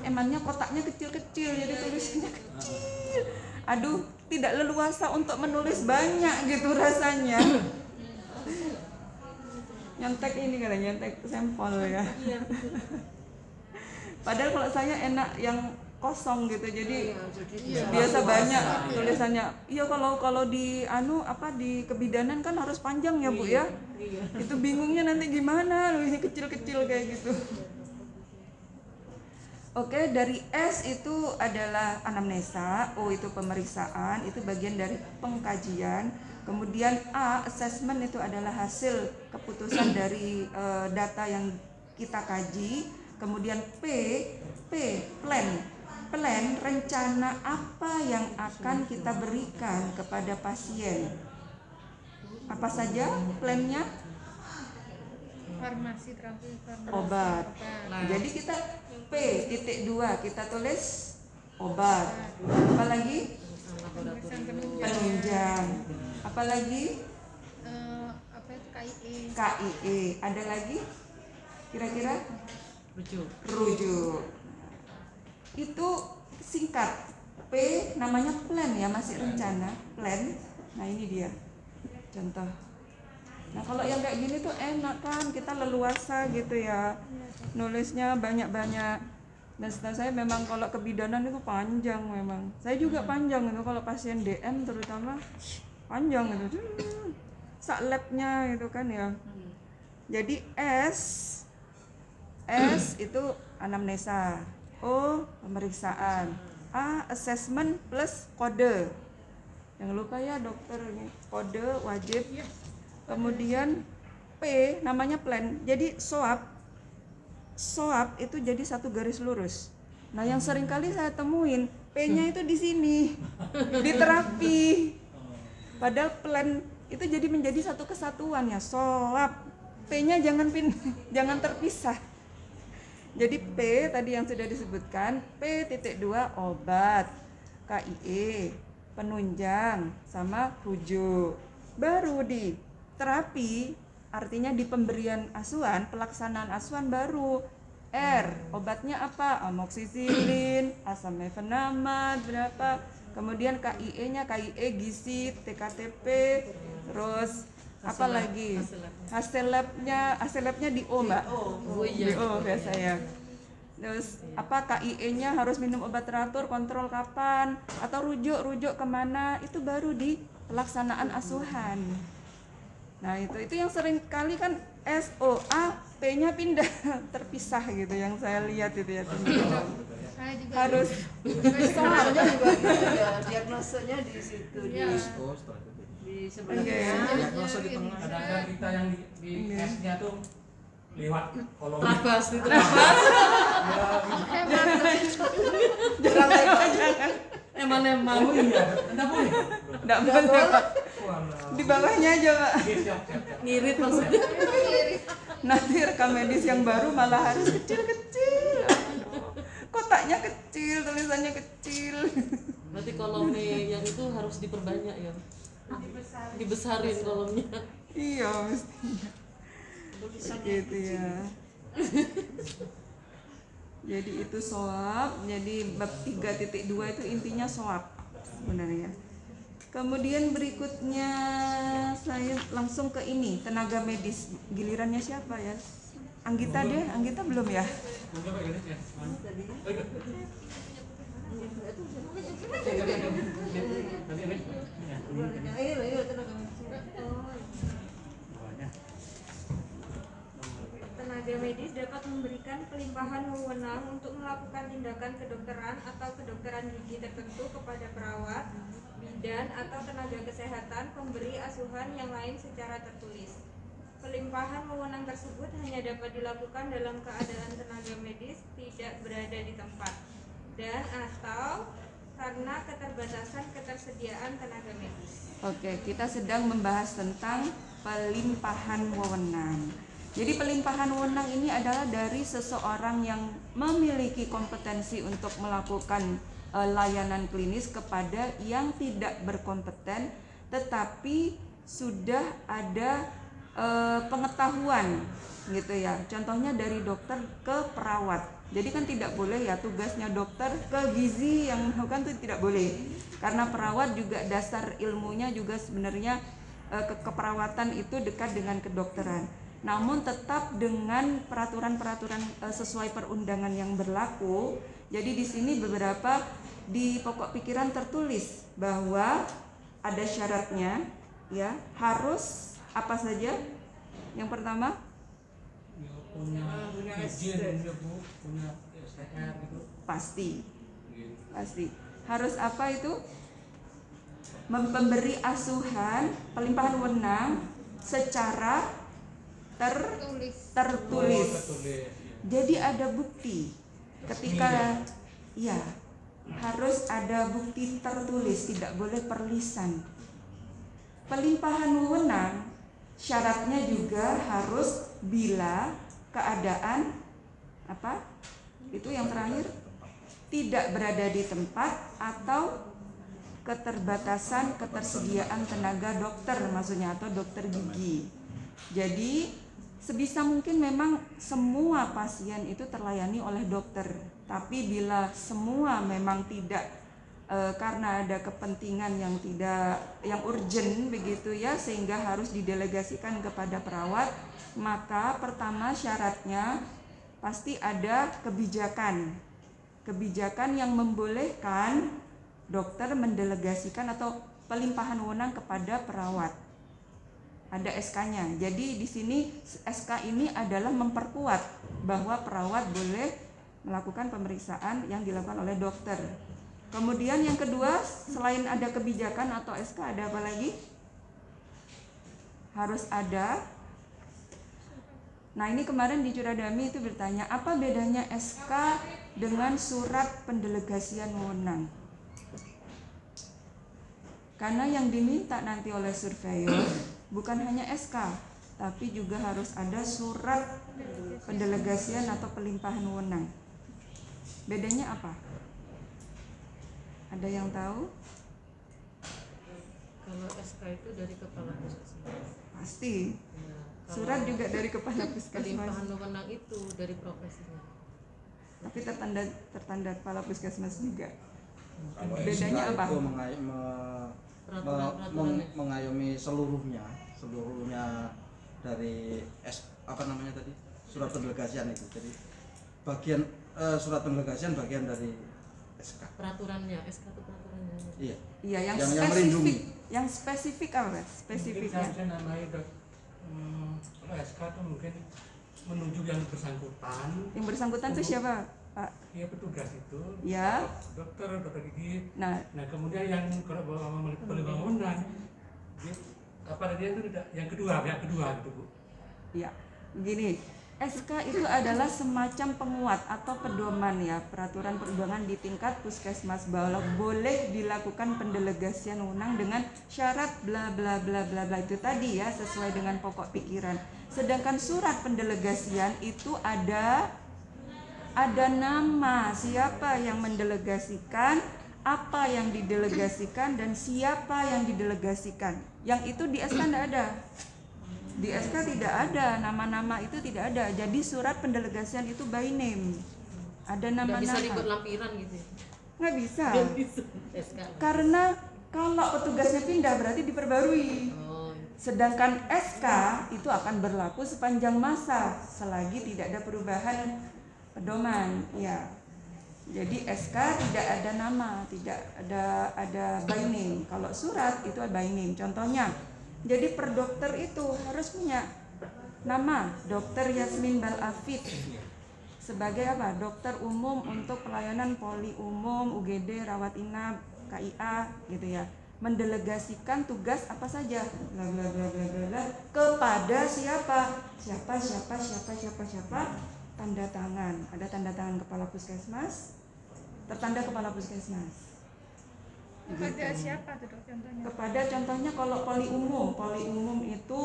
emannya kotaknya kecil-kecil, jadi tulisannya kecil. Aduh, tidak leluasa untuk menulis banyak gitu rasanya. Nyontek ini katanya, nyontek sampel ya. Padahal kalau saya enak yang kosong gitu, jadi biasa banyak tulisannya. Iya kalau di di kebidanan kan harus panjang ya Bu ya. Itu bingungnya nanti gimana, loh ini kecil-kecil kayak gitu. Oke, dari S itu adalah anamnesa, O itu pemeriksaan, itu bagian dari pengkajian. Kemudian A, assessment itu adalah hasil keputusan dari data yang kita kaji. Kemudian P, plan, rencana apa yang akan kita berikan kepada pasien. Apa saja plannya? Farmasi, terapi, farmasi, Obat. Jadi kita P.2 kita tulis obat. Apalagi penunjang. Apalagi KIE. Ada lagi? Kira-kira? Rujuk. Itu singkat. P namanya plan ya, masih rencana. Plan. Nah ini dia contoh. Nah kalau yang kayak gini tuh enak kan, kita leluasa gitu ya, nulisnya banyak-banyak. Dan setahu saya memang kalau kebidanan itu panjang memang. Saya juga panjang itu kalau pasien DM terutama panjang gitu. Sak labnya gitu kan ya. Jadi S itu anamnesa, O pemeriksaan, A assessment plus kode. Jangan lupa ya dokter ini kode wajib. Kemudian P namanya plan. Jadi swab itu jadi satu garis lurus. Nah, yang sering kali saya temuin P-nya itu di sini. Di terapi. Padahal plan itu jadi menjadi satu kesatuan ya. Swab. P-nya jangan terpisah. Jadi P tadi yang sudah disebutkan, P.2 obat, KIE, penunjang sama rujuk. Baru di terapi, artinya di pemberian asuhan, pelaksanaan asuhan baru. R, obatnya apa? Amoxicillin, asam mefenamat berapa? Kemudian KIE-nya KIE gizi, TKTP, terus apa lagi? Hasil labnya di O Mbak. Di O biasa ya. Terus apa KIE-nya harus minum obat teratur, kontrol kapan, atau rujuk kemana? Itu baru di pelaksanaan asuhan. Nah itu yang sering kali kan SOA P-nya pindah terpisah gitu yang saya lihat itu ya teman-teman. Harus soalnya juga diagnosanya di situ di sebelahnya. Diagnosa di tengah. Kadang-kadang kita yang di S-nya tuh lewat kolom. Trabas di trabas. jangan. Emang. Oh iya, enggak boleh. Enggak boleh Pak. Di bawahnya aja Pak. Siap. Ngirit maksudnya. Nanti rekam medis yang baru malah harus kecil-kecil. Kotaknya kecil, tulisannya kecil. Berarti kolomnya yang itu harus diperbanyak ya. Dibesarin kolomnya. Iya mestinya. Gitu ya. Jadi itu swab. Jadi bab 3.2 itu intinya swab sebenarnya. Kemudian berikutnya saya langsung ke ini, tenaga medis. Gilirannya siapa ya? Anggita deh, Anggita belum ya? Tenaga medis dapat memberikan pelimpahan wewenang untuk melakukan tindakan kedokteran atau kedokteran gigi tertentu kepada perawat, bidan atau tenaga kesehatan pemberi asuhan yang lain secara tertulis. Pelimpahan wewenang tersebut hanya dapat dilakukan dalam keadaan tenaga medis tidak berada di tempat dan atau karena keterbatasan ketersediaan tenaga medis. Oke, kita sedang membahas tentang pelimpahan wewenang. Jadi pelimpahan wewenang ini adalah dari seseorang yang memiliki kompetensi untuk melakukan layanan klinis kepada yang tidak berkompeten, tetapi sudah ada pengetahuan gitu ya. Contohnya dari dokter ke perawat. Jadi kan tidak boleh ya tugasnya dokter ke gizi yang melakukan itu tidak boleh. Karena perawat juga dasar ilmunya juga sebenarnya keperawatan itu dekat dengan kedokteran. Namun tetap dengan peraturan-peraturan sesuai perundangan yang berlaku. Jadi di sini beberapa di pokok pikiran tertulis bahwa ada syaratnya ya, harus apa saja? Yang pertama punya izin, punya STR gitu. pasti harus apa itu, memberi asuhan pelimpahan wewenang secara tertulis. Jadi ada bukti ketika ya harus ada bukti tertulis, tidak boleh perlisan. Pelimpahan wewenang syaratnya juga harus bila keadaan apa? Itu yang terakhir, tidak berada di tempat atau keterbatasan ketersediaan tenaga dokter maksudnya, atau dokter gigi. Jadi sebisa mungkin memang semua pasien itu terlayani oleh dokter. Tapi bila semua memang tidak karena ada kepentingan yang urgent begitu ya, sehingga harus didelegasikan kepada perawat, maka pertama syaratnya pasti ada kebijakan yang membolehkan dokter mendelegasikan atau pelimpahan wewenang kepada perawat. Ada SK-nya. Jadi di sini SK ini adalah memperkuat bahwa perawat boleh melakukan pemeriksaan yang dilakukan oleh dokter. Kemudian yang kedua, selain ada kebijakan atau SK, ada apa lagi? Harus ada. Nah, ini kemarin di Curadami itu bertanya, apa bedanya SK dengan surat pendelegasian wewenang? Karena yang diminta nanti oleh surveyor bukan hanya SK, tapi juga harus ada surat pendelegasian atau pelimpahan wewenang. Bedanya apa? Ada yang tahu? Kalau SK itu dari kepala puskesmas. Pasti. Ya, surat juga dari kepala puskesmas. Pelimpahan wewenang itu dari profesinya. Tapi tertanda kepala puskesmas juga. Kalau Bedanya SK apa? itu mengayomi seluruhnya dari surat pendelegasian itu. Jadi bagian surat pendelegasian bagian dari SK. Peraturannya, SK itu peraturannya. Iya. Iya, yang melindungi. Yang spesifik apa? Spesifiknya. Mungkin namanya kalau SK itu mungkin menunjuk yang bersangkutan. Yang bersangkutan itu siapa, Pak? Iya, petugas itu. Ya. Dokter gigi. Nah, Kemudian yang kalau memiliki pelimpahan wewenang, apa dia itu tidak yang kedua, pihak kedua gitu, Bu. ya. Begini. SK itu adalah semacam penguat atau pedoman ya, peraturan perundangan di tingkat puskesmas bahwa boleh dilakukan pendelegasian wewenang dengan syarat bla bla bla bla bla itu tadi ya, sesuai dengan pokok pikiran. Sedangkan surat pendelegasian itu ada nama siapa yang mendelegasikan, apa yang didelegasikan, dan siapa yang didelegasikan. Yang itu di SK tidak ada. Di SK tidak ada, nama-nama itu tidak ada. Jadi surat pendelegasian itu by name. Ada nama-nama. Nggak bisa ikut lampiran gitu ya? Nggak bisa. SK. Karena kalau petugasnya pindah berarti diperbarui. Sedangkan SK itu akan berlaku sepanjang masa selagi tidak ada perubahan pedoman. Ya. Jadi SK tidak ada nama, tidak ada by name. Kalau surat itu by name. Contohnya, jadi per dokter itu harus punya nama, Dr. Yasmin Balafid sebagai apa? Dokter umum untuk pelayanan poli umum, UGD, rawat inap, KIA gitu ya. Mendelegasikan tugas apa saja bla bla bla bla bla kepada siapa? Siapa, tanda tangan. Ada tanda tangan kepala puskesmas, tertanda kepala puskesmas. Kepada siapa tuh dok contohnya? Kepada contohnya kalau poli umum itu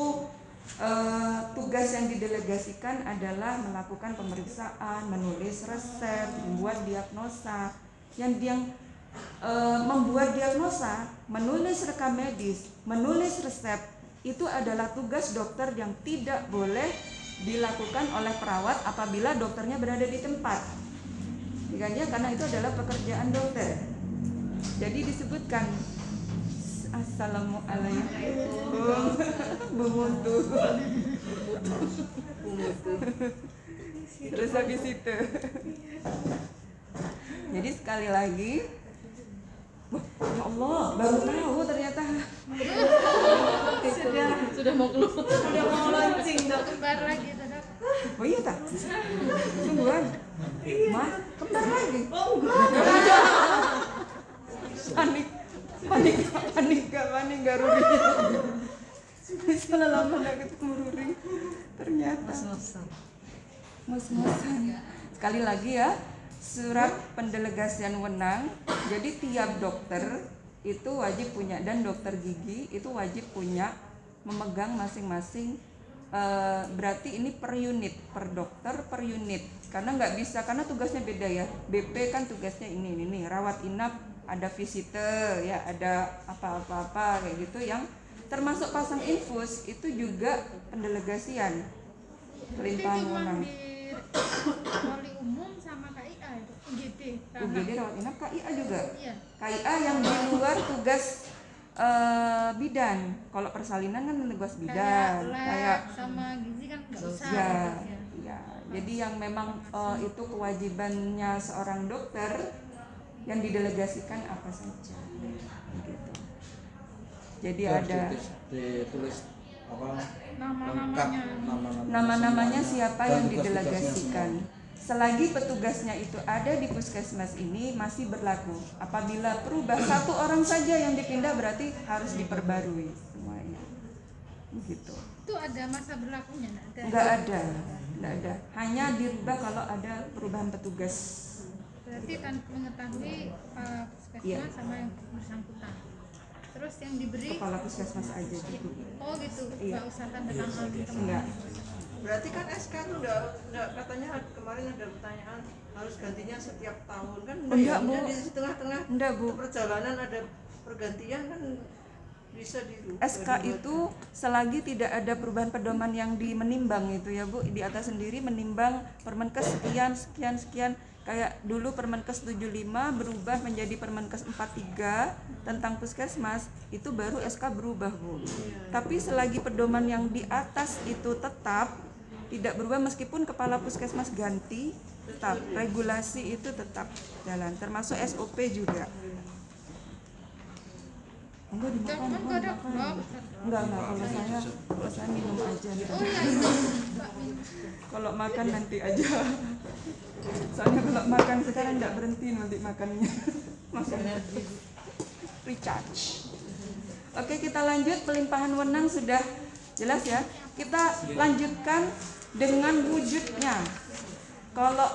tugas yang didelegasikan adalah melakukan pemeriksaan, menulis resep, membuat diagnosa. Yang membuat diagnosa, menulis rekam medis, menulis resep itu adalah tugas dokter yang tidak boleh dilakukan oleh perawat apabila dokternya berada di tempat. Karena itu adalah pekerjaan dokter. Jadi disebutkan Assalamualaikum Bu Mutu. Terus habis itu jadi sekali lagi, ya Allah, baru tahu ternyata Sudah mau keluar. Udah mau launching dok. Kembar lagi tuh dok. oh iya tak? Sungguhan? Mah, kembar lagi? Oh enggak. Panik gak Ruri. Salah lama gak ketemu Ruri. Ternyata Mas-masan. Sekali lagi ya, surat pendelegasian wewenang. Jadi tiap dokter itu wajib punya, dan dokter gigi itu wajib punya, memegang masing-masing. Berarti ini per unit, per dokter per unit. Karena nggak bisa, karena tugasnya beda ya. BP kan tugasnya ini nih, rawat inap, ada visitor ya, ada apa-apa kayak gitu, yang termasuk pasang infus itu juga pendelegasian pelimpahan Itu cuma wewenang. di poli umum sama KIA itu UGD. UGD rawat inap, KIA juga. Iya. KIA yang di luar tugas bidan. Kalau persalinan kan tugas bidan. Kayak sama gizi kan nggak usah. Ya, gitu ya. ya. Jadi yang memang itu kewajibannya seorang dokter yang didelegasikan apa saja. Gitu. Jadi ada ditulis apa Nama-namanya. nama-namanya siapa dan yang tugas-tugasnya didelegasikan. Selagi petugasnya itu ada di puskesmas ini masih berlaku. Apabila berubah satu orang saja yang dipindah, berarti harus diperbarui semuanya. Gitu. Itu ada masa berlakunya nggak ada? Enggak ada. Hanya dirubah kalau ada perubahan petugas. Berarti kan mengetahui puskesmas Iya. sama yang bersangkutan. Terus yang diberi Kepala puskesmas aja gitu. oh gitu, Iya. nggak usah tanda tangan gitu. Enggak. Berarti kan SK itu enggak katanya kemarin ada pertanyaan harus gantinya setiap tahun kan Enggak, Bu. di tengah-tengah Enggak, Bu. perjalanan ada pergantian kan bisa dirubah. SK itu selagi tidak ada perubahan pedoman yang menimbang itu ya Bu, di atas sendiri menimbang Permenkes sekian. Kayak dulu Permenkes 75 berubah menjadi Permenkes 43 tentang puskesmas, itu baru SK berubah Bu. Tapi selagi pedoman yang di atas itu tetap tidak berubah, meskipun kepala puskesmas ganti, tetap regulasi itu tetap jalan, termasuk SOP juga. Enggak dimakan, Enggak dok, enggak, kalau saya minum aja. oh iya itu Mbak minum. Kalau makan nanti aja. Soalnya kalau makan sekarang enggak berhenti nanti makannya. Makannya recharge. Oke, kita lanjut. Pelimpahan wewenang sudah jelas ya. Kita lanjutkan dengan wujudnya. Kalau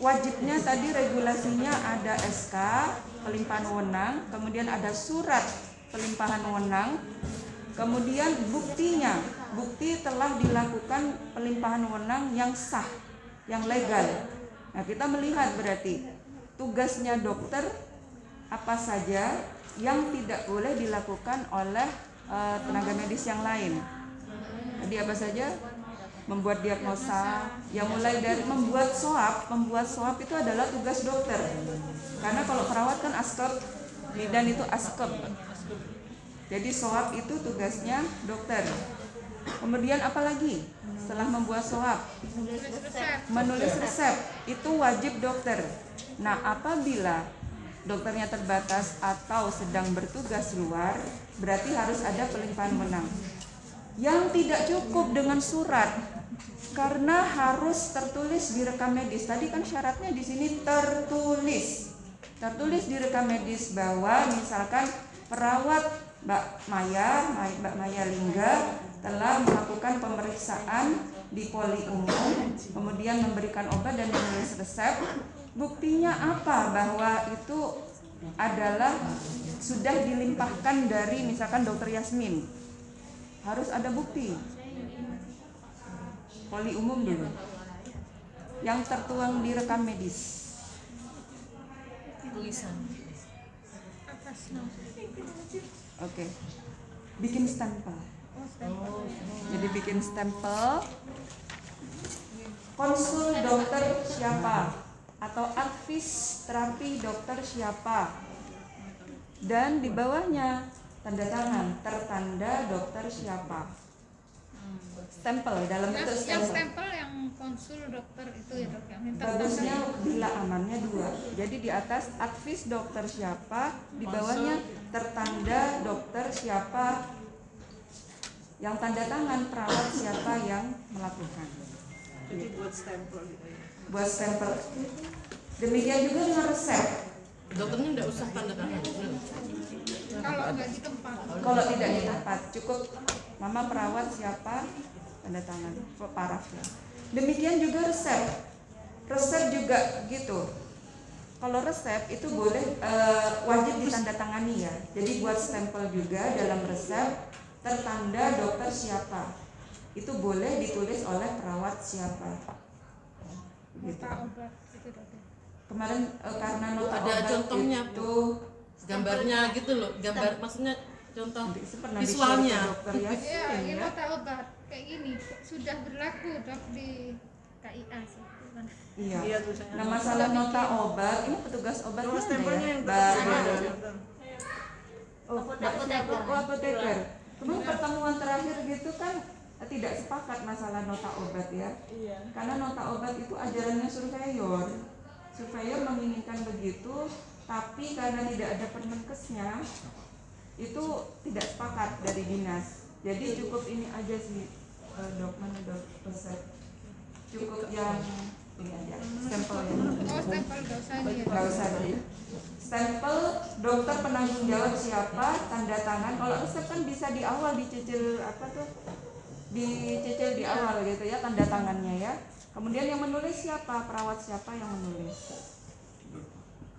wajibnya tadi regulasinya ada SK pelimpahan wewenang, kemudian ada surat pelimpahan wewenang, kemudian buktinya, bukti telah dilakukan pelimpahan wewenang yang sah, yang legal. Nah, kita melihat berarti tugasnya dokter apa saja yang tidak boleh dilakukan oleh tenaga medis yang lain. Jadi apa saja? Membuat diagnosa, yang mulai dari membuat swab itu adalah tugas dokter. Karena kalau perawat kan askep, bidan itu askep. Jadi swab itu tugasnya dokter. Kemudian apa lagi? Setelah membuat swab, menulis resep itu wajib dokter. Nah, apabila dokternya terbatas atau sedang bertugas luar, berarti harus ada pelimpahan wewenang. Yang tidak cukup dengan surat, karena harus tertulis di rekam medis. Tadi kan syaratnya di sini tertulis di rekam medis bahwa misalkan perawat Mbak Maya Lingga telah melakukan pemeriksaan di poli umum, kemudian memberikan obat dan menulis resep. Buktinya apa bahwa itu adalah sudah dilimpahkan dari misalkan dokter Yasmin? Harus ada bukti. Poli umum dulu. Yang tertuang di rekam medis. Tulisan. Oke. Bikin stempel. Jadi bikin stempel. Konsul dokter siapa? Atau advis terapi dokter siapa? Dan di bawahnya tanda tangan tertanda dokter siapa. Stempel dalam bentuk Yang stempel. stempel yang konsul dokter itu ya dok, yang minta Bagusnya tanda. bila amannya 2. Jadi di atas advis dokter siapa, di bawahnya tertanda dokter siapa, yang tanda tangan perawat siapa yang melakukan. Jadi buat stempel gitu ya. Buat stempel. Demikian juga dengan resep. Dokternya nggak usah tanda tangan. Kalau nggak di tempat. Kalau tidak di tempat, cukup mama perawat siapa, tanda tangan, parafnya. Demikian juga resep. Resep juga gitu. Kalau resep itu boleh wajib ditandatangani ya. Jadi buat stempel juga dalam resep tertanda dokter siapa. Itu boleh ditulis oleh perawat siapa. Gitu. Nota obat itu dok. Kemarin karena nota Ada obat contohnya, itu Gambarnya gitu loh, gambar maksudnya contoh pernah visualnya. di-share ke dokter Yasin Iya, ini ya. nota obat kayak gini sudah berlaku dok di KIA sih. Iya. Iya tulisannya. Nah masalah nota obat, ini petugas obatnya Kalau stempelnya ada ya? yang Mbak. Oh, Apoteker. oh, apoteker. Kemudian pertemuan terakhir gitu kan tidak sepakat masalah nota obat ya. Iya. Karena nota obat itu ajarannya surveyor. Surveyor menginginkan begitu, tapi karena tidak ada permenkesnya, itu tidak sepakat dari dinas. Jadi cukup ini aja sih, dok, mana dok resep. Cukup yang ini aja, stempel ya. Oh stempel nggak usah ini ya. Nggak usah ya. Stempel dokter penanggung jawab siapa, tanda tangan. Kalau resep kan bisa di awal dicicil apa tuh, dicicil di awal gitu ya, tanda tangannya ya. Kemudian yang menulis siapa, perawat siapa yang menulis.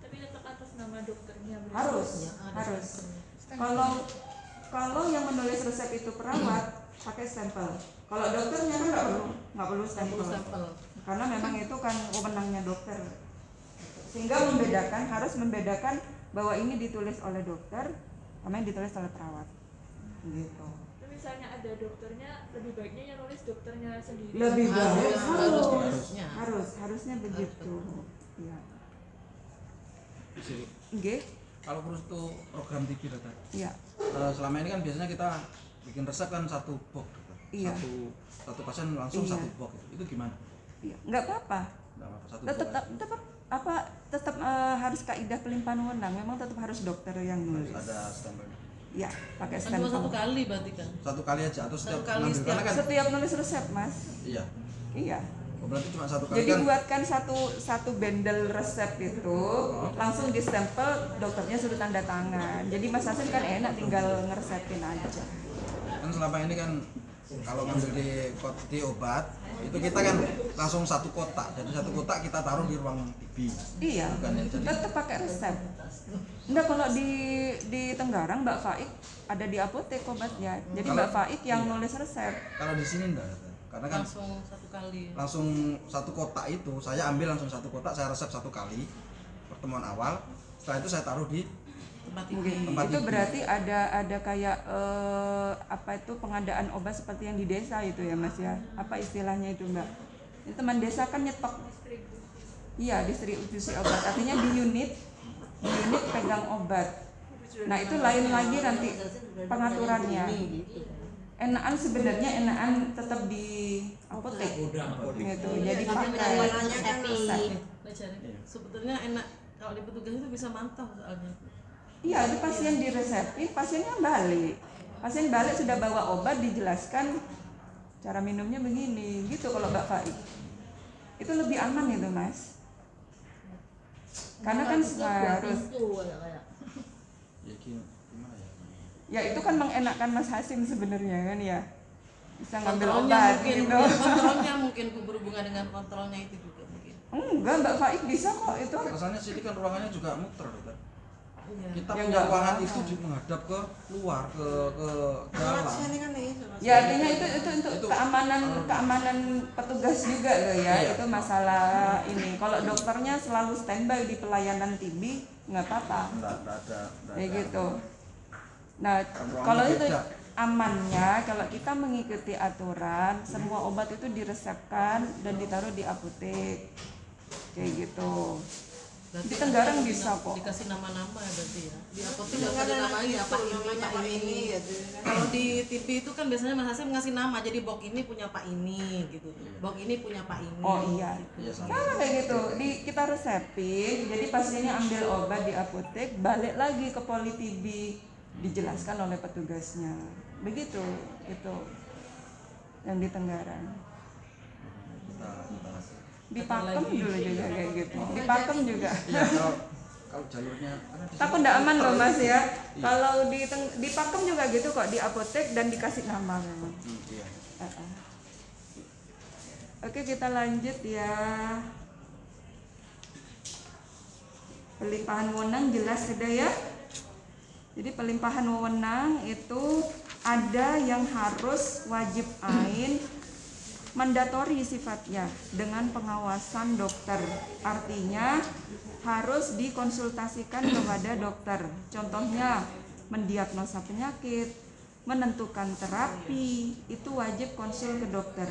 Tapi tetap atas nama dokternya. Harus, harus. Kalau yang menulis resep itu perawat, pakai stempel. Kalau dokternya kan nggak perlu stempel. Karena memang itu kan wewenangnya dokter. Sehingga harus membedakan bahwa ini ditulis oleh dokter, sama yang ditulis oleh perawat. Gitu. Tapi misalnya ada dokternya, lebih baiknya yang nulis dokternya sendiri. Lebih baik Harusnya begitu. Ya. Nggih. Kalau terus itu program TV dokter. Iya. Selama ini kan biasanya kita bikin resep kan satu box dokter. Iya. Satu pasien langsung Iya. satu box. Itu gimana? Iya, nggak apa-apa. Nggak apa-apa, satu Tetap tetap harus kaidah pelimpahan wewenang. Memang tetap harus dokter yang nulis. ada stempel. Ya, pakai Kan cuma stempel. satu kali berarti kan. Satu kali aja atau setiap Satu kali ngambil? Karena kan Setiap nulis resep, Mas. iya. Iya. Oh, berarti cuma satu kali Jadi kan. buatkan satu bendel resep itu, langsung distempel, dokternya suruh tanda tangan. Jadi Mas Hasin kan enak tinggal ngeresepin aja. Kan selama ini kan kalau ngambil di obat itu kita kan langsung satu kotak. Jadi satu kotak kita taruh di ruang TB. Iya. Bukan ya? Jadi Tetap pakai resep. Enggak, kalau di Tenggarang Mbak Faik ada di apotek obatnya. Jadi Kalau- Mbak Faik yang iya. nulis resep. kalau di sini enggak. Karena kan Langsung satu kali. langsung satu kotak itu saya ambil langsung satu kotak, saya resep satu kali pertemuan awal. Setelah itu saya taruh di Tempat Mungkin ini. Tempat itu itu. berarti ada kayak apa itu pengadaan obat seperti yang di desa itu ya Mas ya. Apa istilahnya itu Mbak? Ini teman desa kan nyetok. Iya, distribusi obat. Artinya di unit pegang obat. Nah, itu lain lagi nanti pengaturannya. Enakan sebenarnya tetap di apotek. Gitu. Jadi pakai resep. Sebetulnya enak kalau di petugas itu bisa mantau soalnya. Iya, itu pasien diresepin, pasiennya balik. Pasien balik sudah bawa obat, dijelaskan cara minumnya begini, gitu kalau Mbak Faik. Itu lebih aman itu, Mas. Karena kan harus, ya gimana ya? ya itu kan mengenakkan Mas Hasim sebenarnya kan ya. Bisa ngambil Kontrolnya obat mungkin, gitu. ya, kontrolnya mungkin berhubungan dengan kontrolnya itu juga mungkin. Enggak, Mbak Faik bisa kok itu. Rasanya sini kan ruangannya juga muter, dokter. Iya. Kita Ya, punya enggak ruangan apa-apa. itu menghadap ke luar, ke dalam. Ya artinya itu untuk Itu- keamanan petugas juga loh ya. Iya. Itu masalah ini. Kalau dokternya selalu standby di pelayanan TB nggak apa-apa. Enggak ada. Kayak gitu. Nah, Ruangannya kalau itu beda. amannya kalau kita mengikuti aturan, semua obat itu diresepkan dan ditaruh di apotek. Kayak gitu. Berarti Di Tenggarang ada bisa kok. dikasih nama-nama ya berarti ya. Di apotek nggak ada namanya Pak ini. Kalau di TV itu kan biasanya Mas Hasim ngasih nama, jadi box ini punya Pak ini gitu. Box ini punya Pak ini. Oh iya. Iya, sama. Sama kayak gitu. Kita resepin, jadi pasiennya ambil obat di apotek, balik lagi ke poli TB, dijelaskan oleh petugasnya. Begitu itu yang di Tenggarang. Kita- Di Pakem dulu juga kayak gitu. Di Pakem juga. Iya, kalau jalurnya karena di Tapi sini enggak aman loh Mas ya. Iya. Kalau di Pakem juga gitu kok, di apotek dan dikasih nama memang. Iya. Oke, kita lanjut ya. Pelimpahan wewenang jelas sudah ya. Jadi pelimpahan wewenang itu ada yang harus wajib ain mandatori sifatnya dengan pengawasan dokter. Artinya harus dikonsultasikan kepada dokter. Contohnya mendiagnosa penyakit, menentukan terapi, itu wajib konsul ke dokter.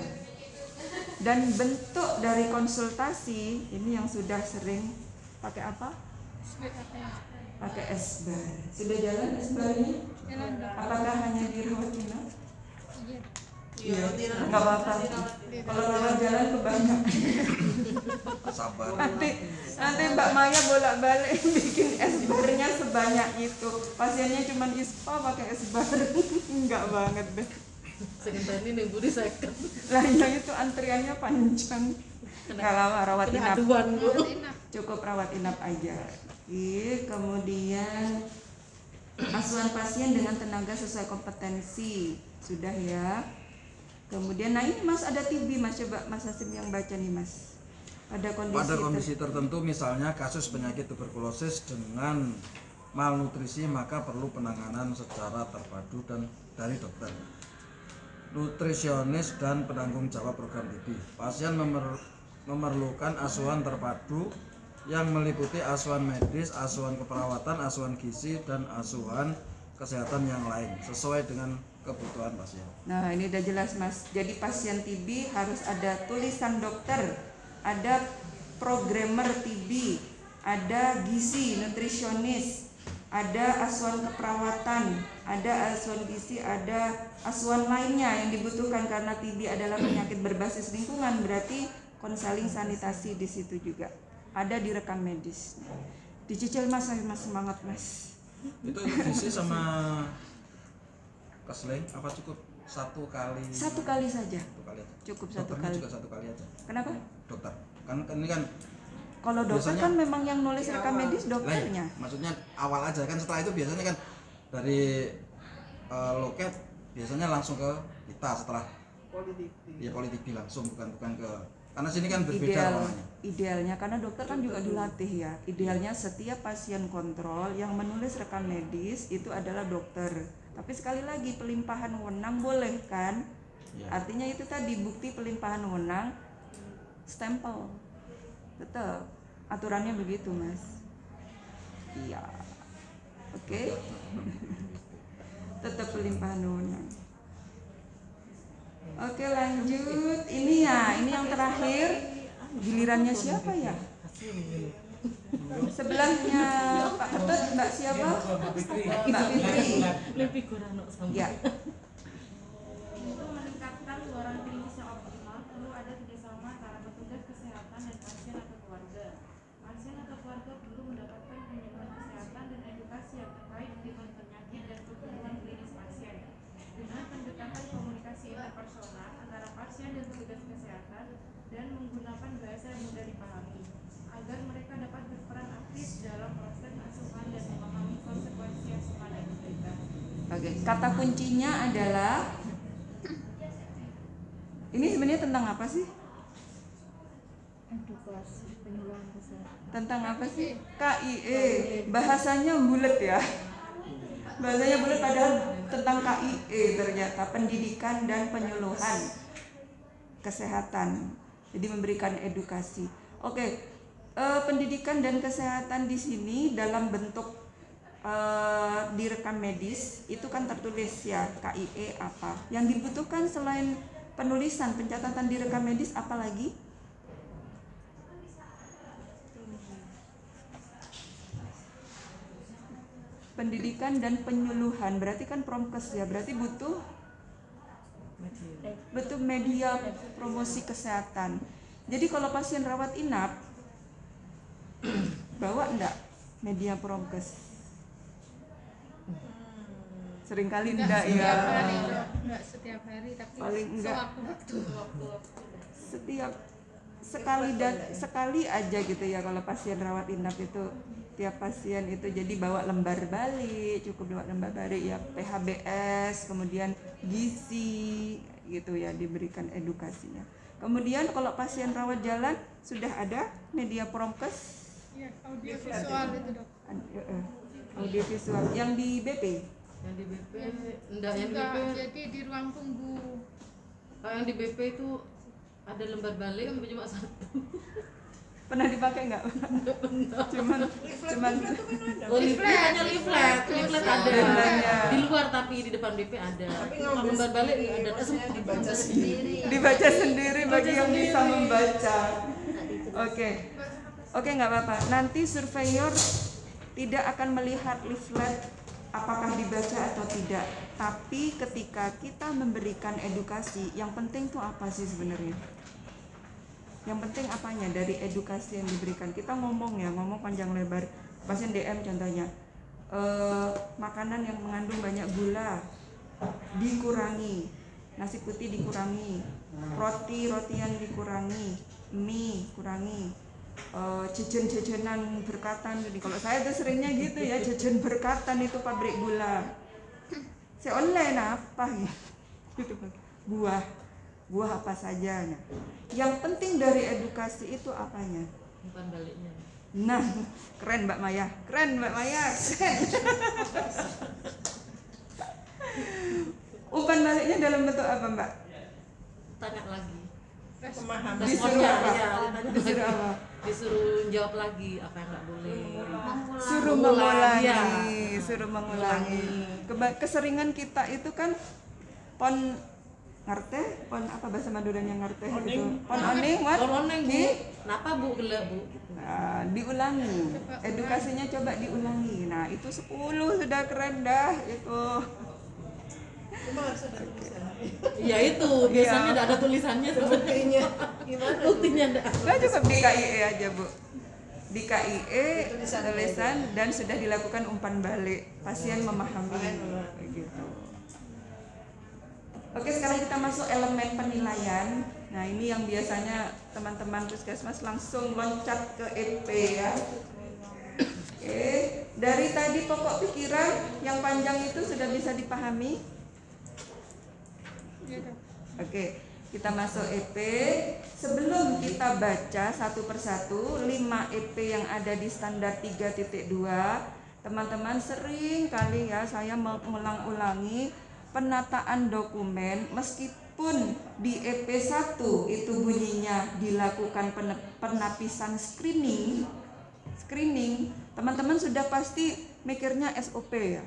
Dan bentuk dari konsultasi ini yang sudah sering pakai apa? Pakai esbar. Sudah jalan esbarnya? Jalan, Mbak. Apakah hanya di rawat inap? Iya. Nggak apa-apa. Kalau rawat jalan kebanyakan. Sabar. Nanti Mbak Maya bolak-balik bikin esbarnya sebanyak itu. Pasiennya cuma ispa pakai esbar. Enggak banget deh. Sekitar ini nih Budi second. Lah yang itu antriannya panjang. Enggak lama rawat Kena inap. aduan Bu. Cukup rawat inap aja. Oke, kemudian asuhan pasien dengan tenaga sesuai kompetensi. Sudah ya. Kemudian nah ini Mas ada TB Mas, coba Mas Hasim yang baca nih Mas. Pada kondisi tertentu misalnya kasus penyakit tuberkulosis dengan malnutrisi maka perlu penanganan secara terpadu dan dari dokter, nutrisionis dan penanggung jawab program TB. Pasien memerlukan asuhan terpadu yang meliputi asuhan medis, asuhan keperawatan, asuhan gizi dan asuhan kesehatan yang lain sesuai dengan kebutuhan pasien. Nah ini udah jelas Mas. Jadi pasien TB harus ada tulisan dokter, ada programmer TB, ada gizi, nutrisionis, ada asuhan keperawatan, ada asuhan gizi, ada asuhan lainnya yang dibutuhkan karena TB adalah penyakit berbasis lingkungan, berarti konseling sanitasi di situ juga. Ada di rekam medis. Dicicil Mas, Mas semangat Mas. Itu gizi sama keseling apa cukup satu kali? Satu kali saja. Satu kali aja. Cukup satu Dokternya kali. juga satu kali aja. Kenapa? Dokter. Kan ini kan Kalau dokter biasanya- kan memang yang nulis rekam medis dokternya. maksudnya awal aja kan, setelah itu biasanya kan dari loket biasanya langsung ke kita setelah politik langsung bukan ke, karena sini kan berbeda ruangannya. Idealnya karena dokter kan juga dilatih ya. Idealnya setiap pasien kontrol yang menulis rekam medis itu adalah dokter. Tapi sekali lagi pelimpahan wewenang boleh kan? Ya. Artinya itu tadi bukti pelimpahan wewenang stempel. Tetap aturannya begitu Mas. Iya. Oke. Tetap pelimpahan wewenang. Oke lanjut. Ini yang terakhir. Gilirannya siapa ya? Sebelahnya Pak Ketut, Mbak siapa? Mbak Fitri. Lebih kurang sama. Ya. Untuk meningkatkan luaran klinis yang optimal, perlu ada kerjasama antara petugas kesehatan dan pasien atau keluarga. Pasien atau keluarga perlu mendapatkan penyuluhan kesehatan dan edukasi yang terkait dengan penyakit dan kebutuhan klinis pasien. Dengan pendekatan komunikasi interpersonal antara pasien dan petugas kesehatan dan menggunakan bahasa yang mudah dipahami, agar mereka dapat berperan aktif dalam proses asuhan dan memahami konsekuensi asuhan yang diberikan. Oke, kata kuncinya adalah ini sebenarnya tentang apa sih? edukasi penyuluhan kesehatan. Tentang apa sih? KIE. Bahasanya bulat ya. Bahasanya bulat padahal tentang KIE ternyata, pendidikan dan penyuluhan kesehatan. Jadi memberikan edukasi. Oke, pendidikan dan kesehatan di sini dalam bentuk direkam medis itu kan tertulis ya KIE apa. Yang dibutuhkan selain penulisan pencatatan direkam medis apa lagi? Pendidikan dan penyuluhan, berarti kan promkes ya, berarti butuh media promosi kesehatan. Jadi kalau pasien rawat inap bawa enggak media promkes? Seringkali enggak ya. Enggak setiap hari, tapi paling enggak sewaktu-waktu. Setiap sekali aja gitu ya kalau pasien rawat inap itu. Tiap pasien itu jadi bawa lembar balik, cukup bawa lembar balik ya, PHBS, kemudian gizi gitu ya, diberikan edukasinya. Kemudian kalau pasien rawat jalan sudah ada media promkes. Iya, audio visual itu, Dok. Audio visual yang di BP. Yang di BP enggak, yang di BP jadi di ruang tunggu. Kalau yang di BP itu ada lembar balik tapi cuma satu. Pernah dipakai nggak? Cuman leaflet ada di luar, tapi di depan BP ada. Kalau lembar balik nggak ada, dibaca sendiri bagi yang bisa membaca. Oke, nggak apa-apa. Nanti surveyor tidak akan melihat leaflet apakah dibaca atau tidak, tapi ketika kita memberikan edukasi, yang penting tuh apa sih sebenarnya? Yang penting apanya dari edukasi yang diberikan? Kita ngomong panjang lebar. Pasien DM contohnya, makanan yang mengandung banyak gula dikurangi, nasi putih dikurangi, rotian dikurangi, mie kurangi, jajan-jajanan berkatan. Jadi kalau saya tuh seringnya gitu ya, jajan berkatan itu pabrik gula. Saya online apa gitu, buah apa saja. Nah, yang penting dari edukasi itu apanya? Umpan baliknya. Nah, keren Mbak Maya. Keren. Umpan baliknya dalam bentuk apa, Mbak? Tanya lagi. Pemahaman. Disuruh apa? Disuruh apa? Disuruh jawab lagi apa yang nggak boleh. Suruh mengulangi. Keseringan kita itu kan pon ngarte, pon apa bahasa Maduranya ngarte itu? Pon oning, what? Pon oning, Bu. Kenapa Bu gelap, Bu? Nah, diulangi. Edukasinya coba diulangi. Nah, itu 10 sudah keren dah itu. Iya itu, biasanya enggak ada tulisannya Buktinya gimana? Buktinya enggak. Nggak cukup di KIE aja, Bu. Di KIE tulisan dan sudah dilakukan umpan balik. Pasien memahami. Begitu. Oke, sekarang kita masuk elemen penilaian. Nah, ini yang biasanya teman-teman puskesmas langsung loncat ke EP ya. Oke, dari tadi pokok pikiran yang panjang itu sudah bisa dipahami? Oke, kita masuk EP. Sebelum kita baca satu persatu 5 EP yang ada di standar 3.2, teman-teman sering kali ya saya mengulang-ulangi penataan dokumen. Meskipun di EP 1 itu bunyinya dilakukan penapisan screening, teman-teman sudah pasti mikirnya SOP ya.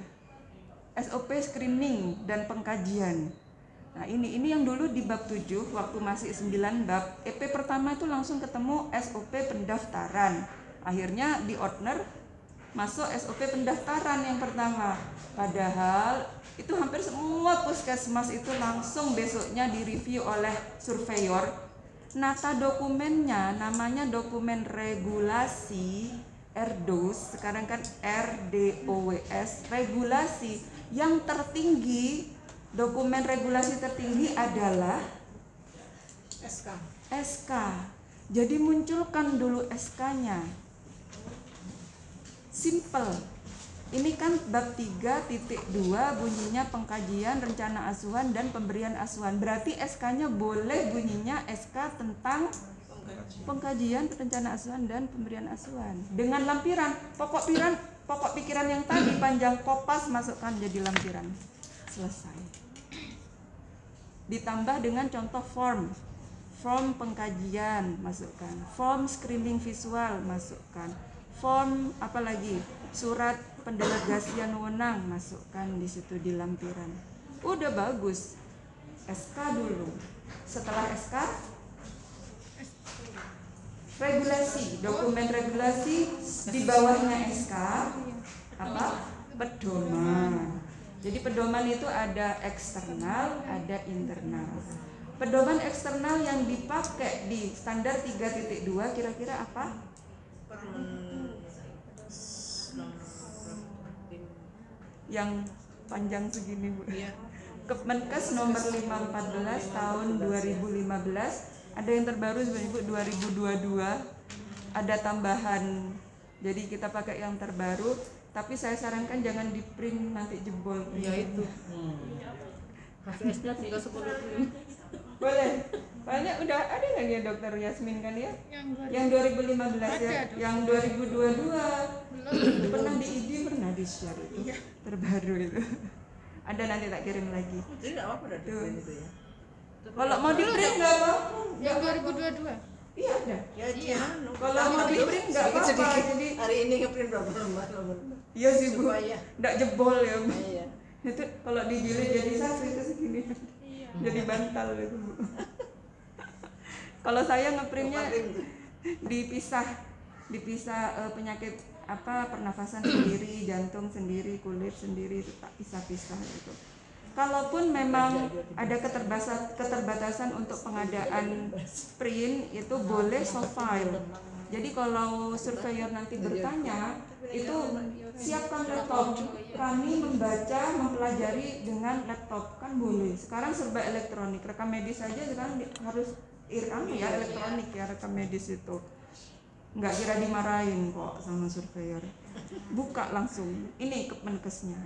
SOP screening dan pengkajian. Nah, ini yang dulu di bab 7 waktu masih 9 bab, EP pertama itu langsung ketemu SOP pendaftaran. Akhirnya di Ordner masuk SOP pendaftaran yang pertama. Padahal itu hampir semua puskesmas itu langsung besoknya direview oleh surveyor. Nata dokumennya namanya dokumen regulasi RDOS, sekarang kan RDOWS, regulasi yang tertinggi. Dokumen regulasi tertinggi adalah SK. Jadi munculkan dulu SK-nya. Simple. Ini kan bab 3.2 bunyinya pengkajian rencana asuhan dan pemberian asuhan. Berarti SK-nya boleh bunyinya SK tentang Pengkajian, perencanaan asuhan dan pemberian asuhan dengan lampiran. Pokok pikiran yang tadi panjang kopas masukkan jadi lampiran. Selesai. Ditambah dengan contoh form pengkajian masukkan, form screening visual masukkan, form apalagi surat pendelegasian wewenang masukkan di situ di lampiran. Udah bagus. SK dulu. Setelah SK regulasi, dokumen regulasi, di bawahnya SK apa? Pedoman. Jadi pedoman itu ada eksternal, ada internal. Pedoman eksternal yang dipakai di standar 3.2 kira-kira apa? Yang panjang segini, Bu. Kemenkes nomor 514 tahun 2015. Ada yang terbaru sebenarnya, Bu, 2022. Ada tambahan. Jadi kita pakai yang terbaru, tapi saya sarankan jangan di print, nanti jebol. Ya itu. HVS-nya tinggal 10 print. Boleh. Banyak udah ada nggak ya Dokter Yasmin kan ya? Yang 2015 ya, yang 2022 pernah di ID, pernah di share itu terbaru itu. Ada, nanti tak kirim lagi. Jadi nggak apa-apa dari print itu ya. Kalau mau di print nggak apa-apa. Yang 2022. Iya ada. Ya, Kalau mau di print nggak apa-apa. Jadi hari ini ngeprint berapa lembar? iya sih, Bu. Supaya. Nggak jebol ya, Bu. Iya. Itu kalau dijilid jadi satu itu segini. Jadi bantal itu, Bu. Kalau saya ngeprintnya dipisah penyakit apa, pernafasan sendiri, jantung sendiri, kulit sendiri, itu tak pisah-pisah gitu. Kalaupun memang ada keterbatasan untuk pengadaan print, itu boleh soft file. Jadi kalau surveyor nanti bertanya, itu siapkan laptop. Kami membaca, mempelajari dengan laptop, kan boleh. Sekarang serba elektronik, rekam medis saja sekarang harus elektronik ya, rekam medis itu. Nggak kira dimarahin kok sama surveyor. Buka langsung. Ini Kemenkesnya.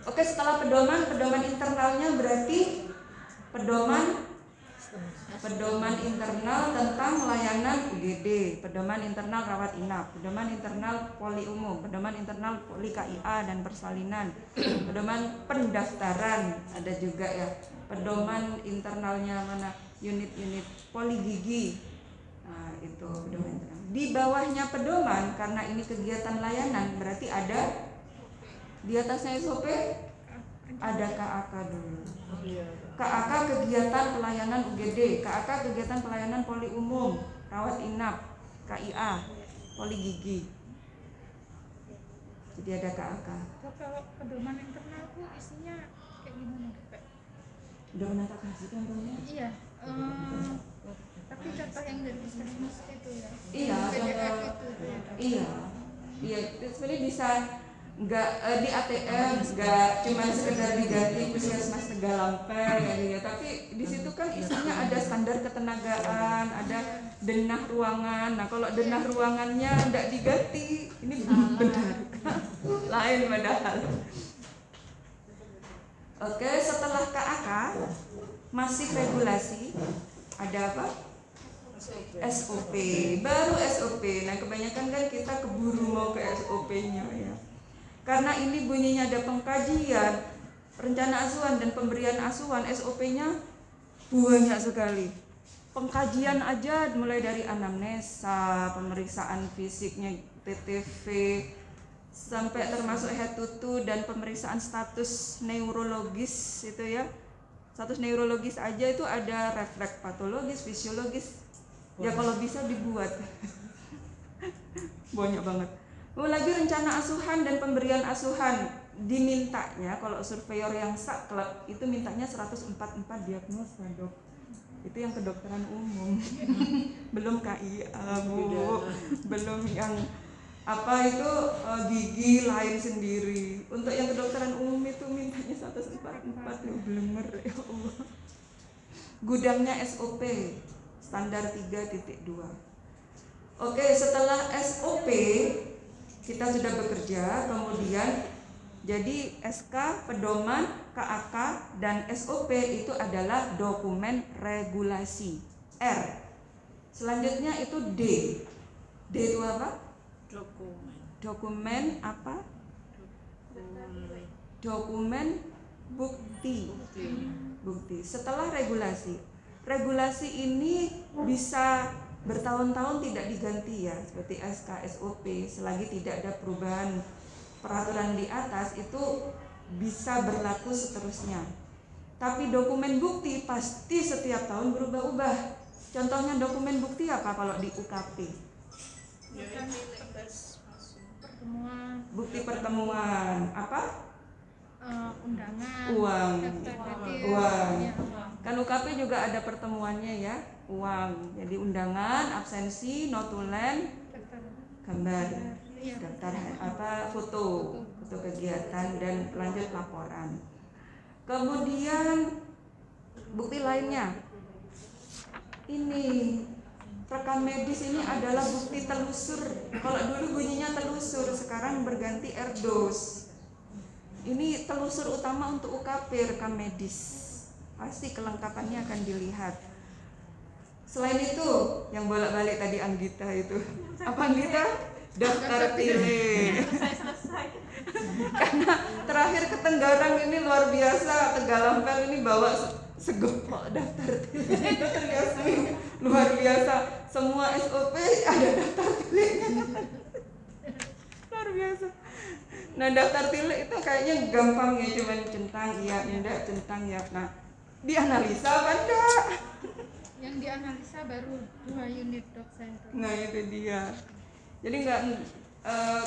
Oke, setelah pedoman internalnya berarti pedoman internal tentang layanan UGD, pedoman internal rawat inap, pedoman internal poli umum, pedoman internal poli KIA dan persalinan, pedoman pendaftaran ada juga ya, pedoman internalnya mana, unit-unit poli gigi. Nah, itu pedoman internal. Di bawahnya pedoman, karena ini kegiatan layanan, berarti ada di atasnya SOP, ada KAK dulu. KAK kegiatan pelayanan UGD, KAK kegiatan pelayanan poli umum, rawat inap, KIA, poli gigi. Jadi ada KAK. Kalau pedoman internal itu isinya kayak gimana, Pak? Udah pernah tak kasih contohnya? Iya. Tapi contoh yang dari puskesmas itu ya. Iya, PDF itu ya. Iya, itu sebenarnya bisa nggak di ATM, nggak cuma sekedar diganti puskesmas Tegalampel ya, tapi di situ kan isinya ada standar ketenagaan, ada denah ruangan. Nah, kalau denah ruangannya nggak diganti, ini benar lain padahal. Oke, setelah KAK masih regulasi, ada apa? SOP, baru SOP. Nah, kebanyakan kan kita keburu mau ke SOP-nya ya. Karena ini bunyinya ada pengkajian, rencana asuhan dan pemberian asuhan, SOP-nya banyak sekali. Pengkajian aja mulai dari anamnesa, pemeriksaan fisiknya, TTV, sampai termasuk head to toe dan pemeriksaan status neurologis itu ya. Status neurologis aja itu ada refleks patologis, fisiologis. Ya kalau bisa dibuat. Banyak banget. Lagi rencana asuhan dan pemberian asuhan dimintanya, kalau surveyor yang saklek itu mintanya 144 diagnosa, Dok. Itu yang kedokteran umum. Belum KIA, Bu. Belum yang apa itu gigi lain sendiri. Untuk yang kedokteran umum itu mintanya 144, belum ya Allah. Gudangnya SOP standar 3.2. Oke, setelah SOP kita sudah bekerja, kemudian jadi SK, pedoman, KAK, dan SOP itu adalah dokumen regulasi. R, Selanjutnya itu D. D itu apa? Dokumen apa? Dokumen bukti. Setelah regulasi. Regulasi ini bisa bertahun-tahun tidak diganti ya, seperti SK, SOP, selagi tidak ada perubahan peraturan di atas itu bisa berlaku seterusnya. Tapi dokumen bukti pasti setiap tahun berubah-ubah. Contohnya dokumen bukti apa kalau di UKP? Pertemuan, Bukti pertemuan apa? undangan, Uang. daftar hadir, Uang. ya. Kan UKP juga ada pertemuannya ya, uang. Jadi undangan, absensi, notulen, Daftar. gambar, Iya. daftar foto kegiatan dan lanjut laporan. Kemudian bukti lainnya, ini rekam medis ini adalah bukti telusur. Kalau dulu bunyinya telusur, sekarang berganti erdos. Ini telusur utama untuk UKP, rekam medis. Pasti kelengkapannya akan dilihat. Selain itu, yang bolak-balik tadi Anggita itu, apa Anggita? Daftar pilih. Karena terakhir ke Tenggarang ini luar biasa, Tegalampel ini bawa segepok daftar pilih. Dr. Yasmin luar biasa, semua SOP ada daftar pilihnya. Luar biasa. Nah, daftar pilih itu kayaknya gampang ya, cuman centang iya, enggak, centang ya. Nah, dianalisa apa enggak? Yang dianalisa baru 2 unit doc center. Nah, itu dia. Jadi enggak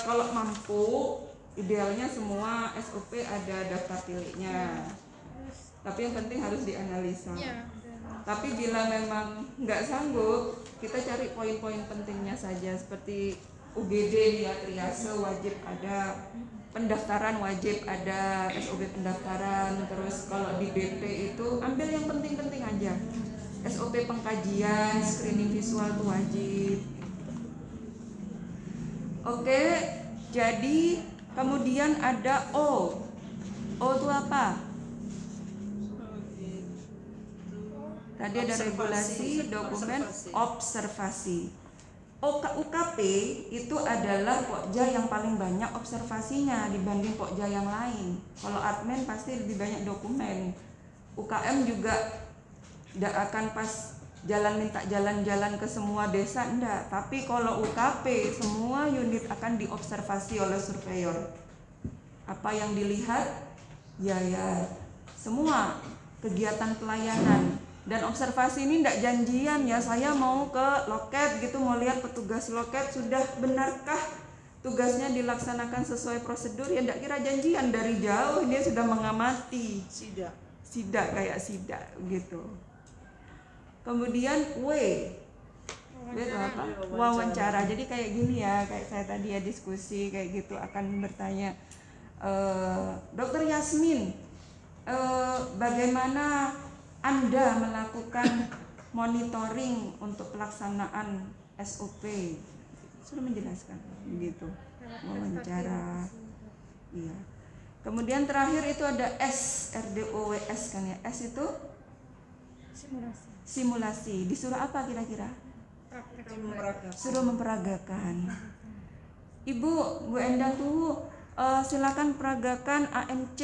kalau mampu idealnya semua SOP ada daftar pilihnya. Tapi yang penting harus dianalisa. Ya, Tapi bila memang nggak sanggup, kita cari poin-poin pentingnya saja seperti UGD ya, triase wajib ada, pendaftaran wajib ada, SOP pendaftaran. Terus kalau di BP itu ambil yang penting-penting aja. SOP pengkajian, screening visual itu wajib. Oke, jadi kemudian ada O. O itu apa? Tadi ada regulasi, dokumen, observasi. UKP itu adalah pokja yang paling banyak observasinya dibanding pokja yang lain. Kalau admin pasti lebih banyak dokumen. UKM juga tidak akan pas minta jalan-jalan ke semua desa, enggak. Tapi kalau UKP semua unit akan diobservasi oleh surveyor. Apa yang dilihat? Ya semua kegiatan pelayanan. Dan observasi ini tidak janjian ya, saya mau ke loket gitu, mau lihat petugas loket sudah benarkah tugasnya dilaksanakan sesuai prosedur, ya tidak kira janjian, dari jauh dia sudah mengamati. Sidak kayak sidak gitu. Kemudian W itu apa? Wawancara. Jadi kayak gini ya, kayak saya tadi ya diskusi kayak gitu, akan bertanya, Dr. Yasmin, bagaimana Anda melakukan monitoring untuk pelaksanaan SOP? Sudah menjelaskan begitu, wawancara. Iya. Kemudian terakhir itu ada S, RDOWS kan ya. S itu simulasi. Disuruh apa kira-kira? Suruh memperagakan. Ibu, Bu Endang tuh silakan peragakan AMC.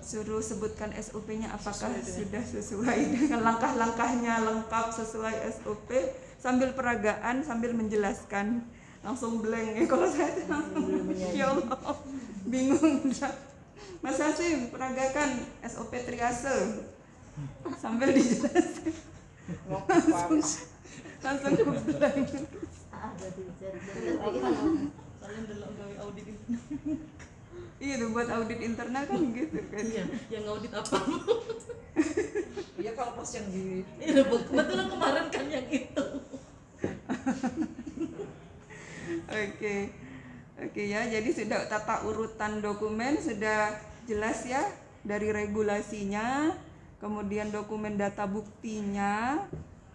Suruh sebutkan SOP-nya apakah sudah sesuai dengan langkah-langkahnya, lengkap sesuai SOP, sambil peragaan sambil menjelaskan. Langsung blank ya kalau saya langsung ya Allah bingung. Mas Hasim peragakan SOP triase sambil dijelasin. langsung ke blank. Kalian dalam gawe audit Iya tuh buat audit internal kan gitu kan. Iya, yang audit apa? Ya kalau pas yang di Iya, kebetulan kemarin kan yang itu. Oke ya, jadi sudah tata urutan dokumen sudah jelas ya, dari regulasinya, kemudian dokumen data buktinya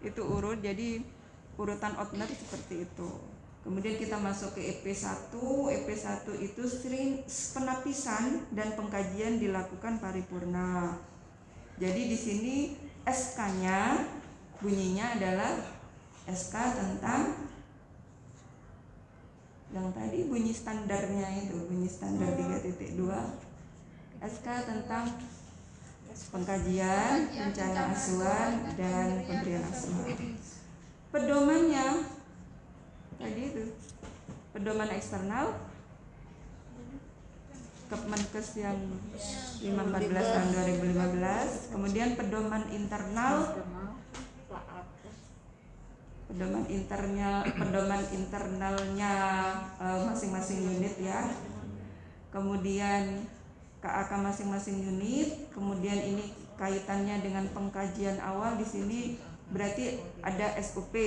itu urut, jadi urutan outner seperti itu. Kemudian kita masuk ke EP1. EP1 itu penapisan dan pengkajian dilakukan paripurna. Jadi di sini SK-nya bunyinya adalah SK tentang yang tadi bunyi standarnya itu, bunyi standar 3.2, SK tentang pengkajian, rencana asuhan, dan pemberian asuhan. Pedomannya tadi itu, pedoman eksternal Kemenkes yang 514 tahun 2015, kemudian pedoman internalnya masing-masing unit ya, kemudian KAK masing-masing unit, kemudian ini kaitannya dengan pengkajian awal. Di sini berarti ada SOP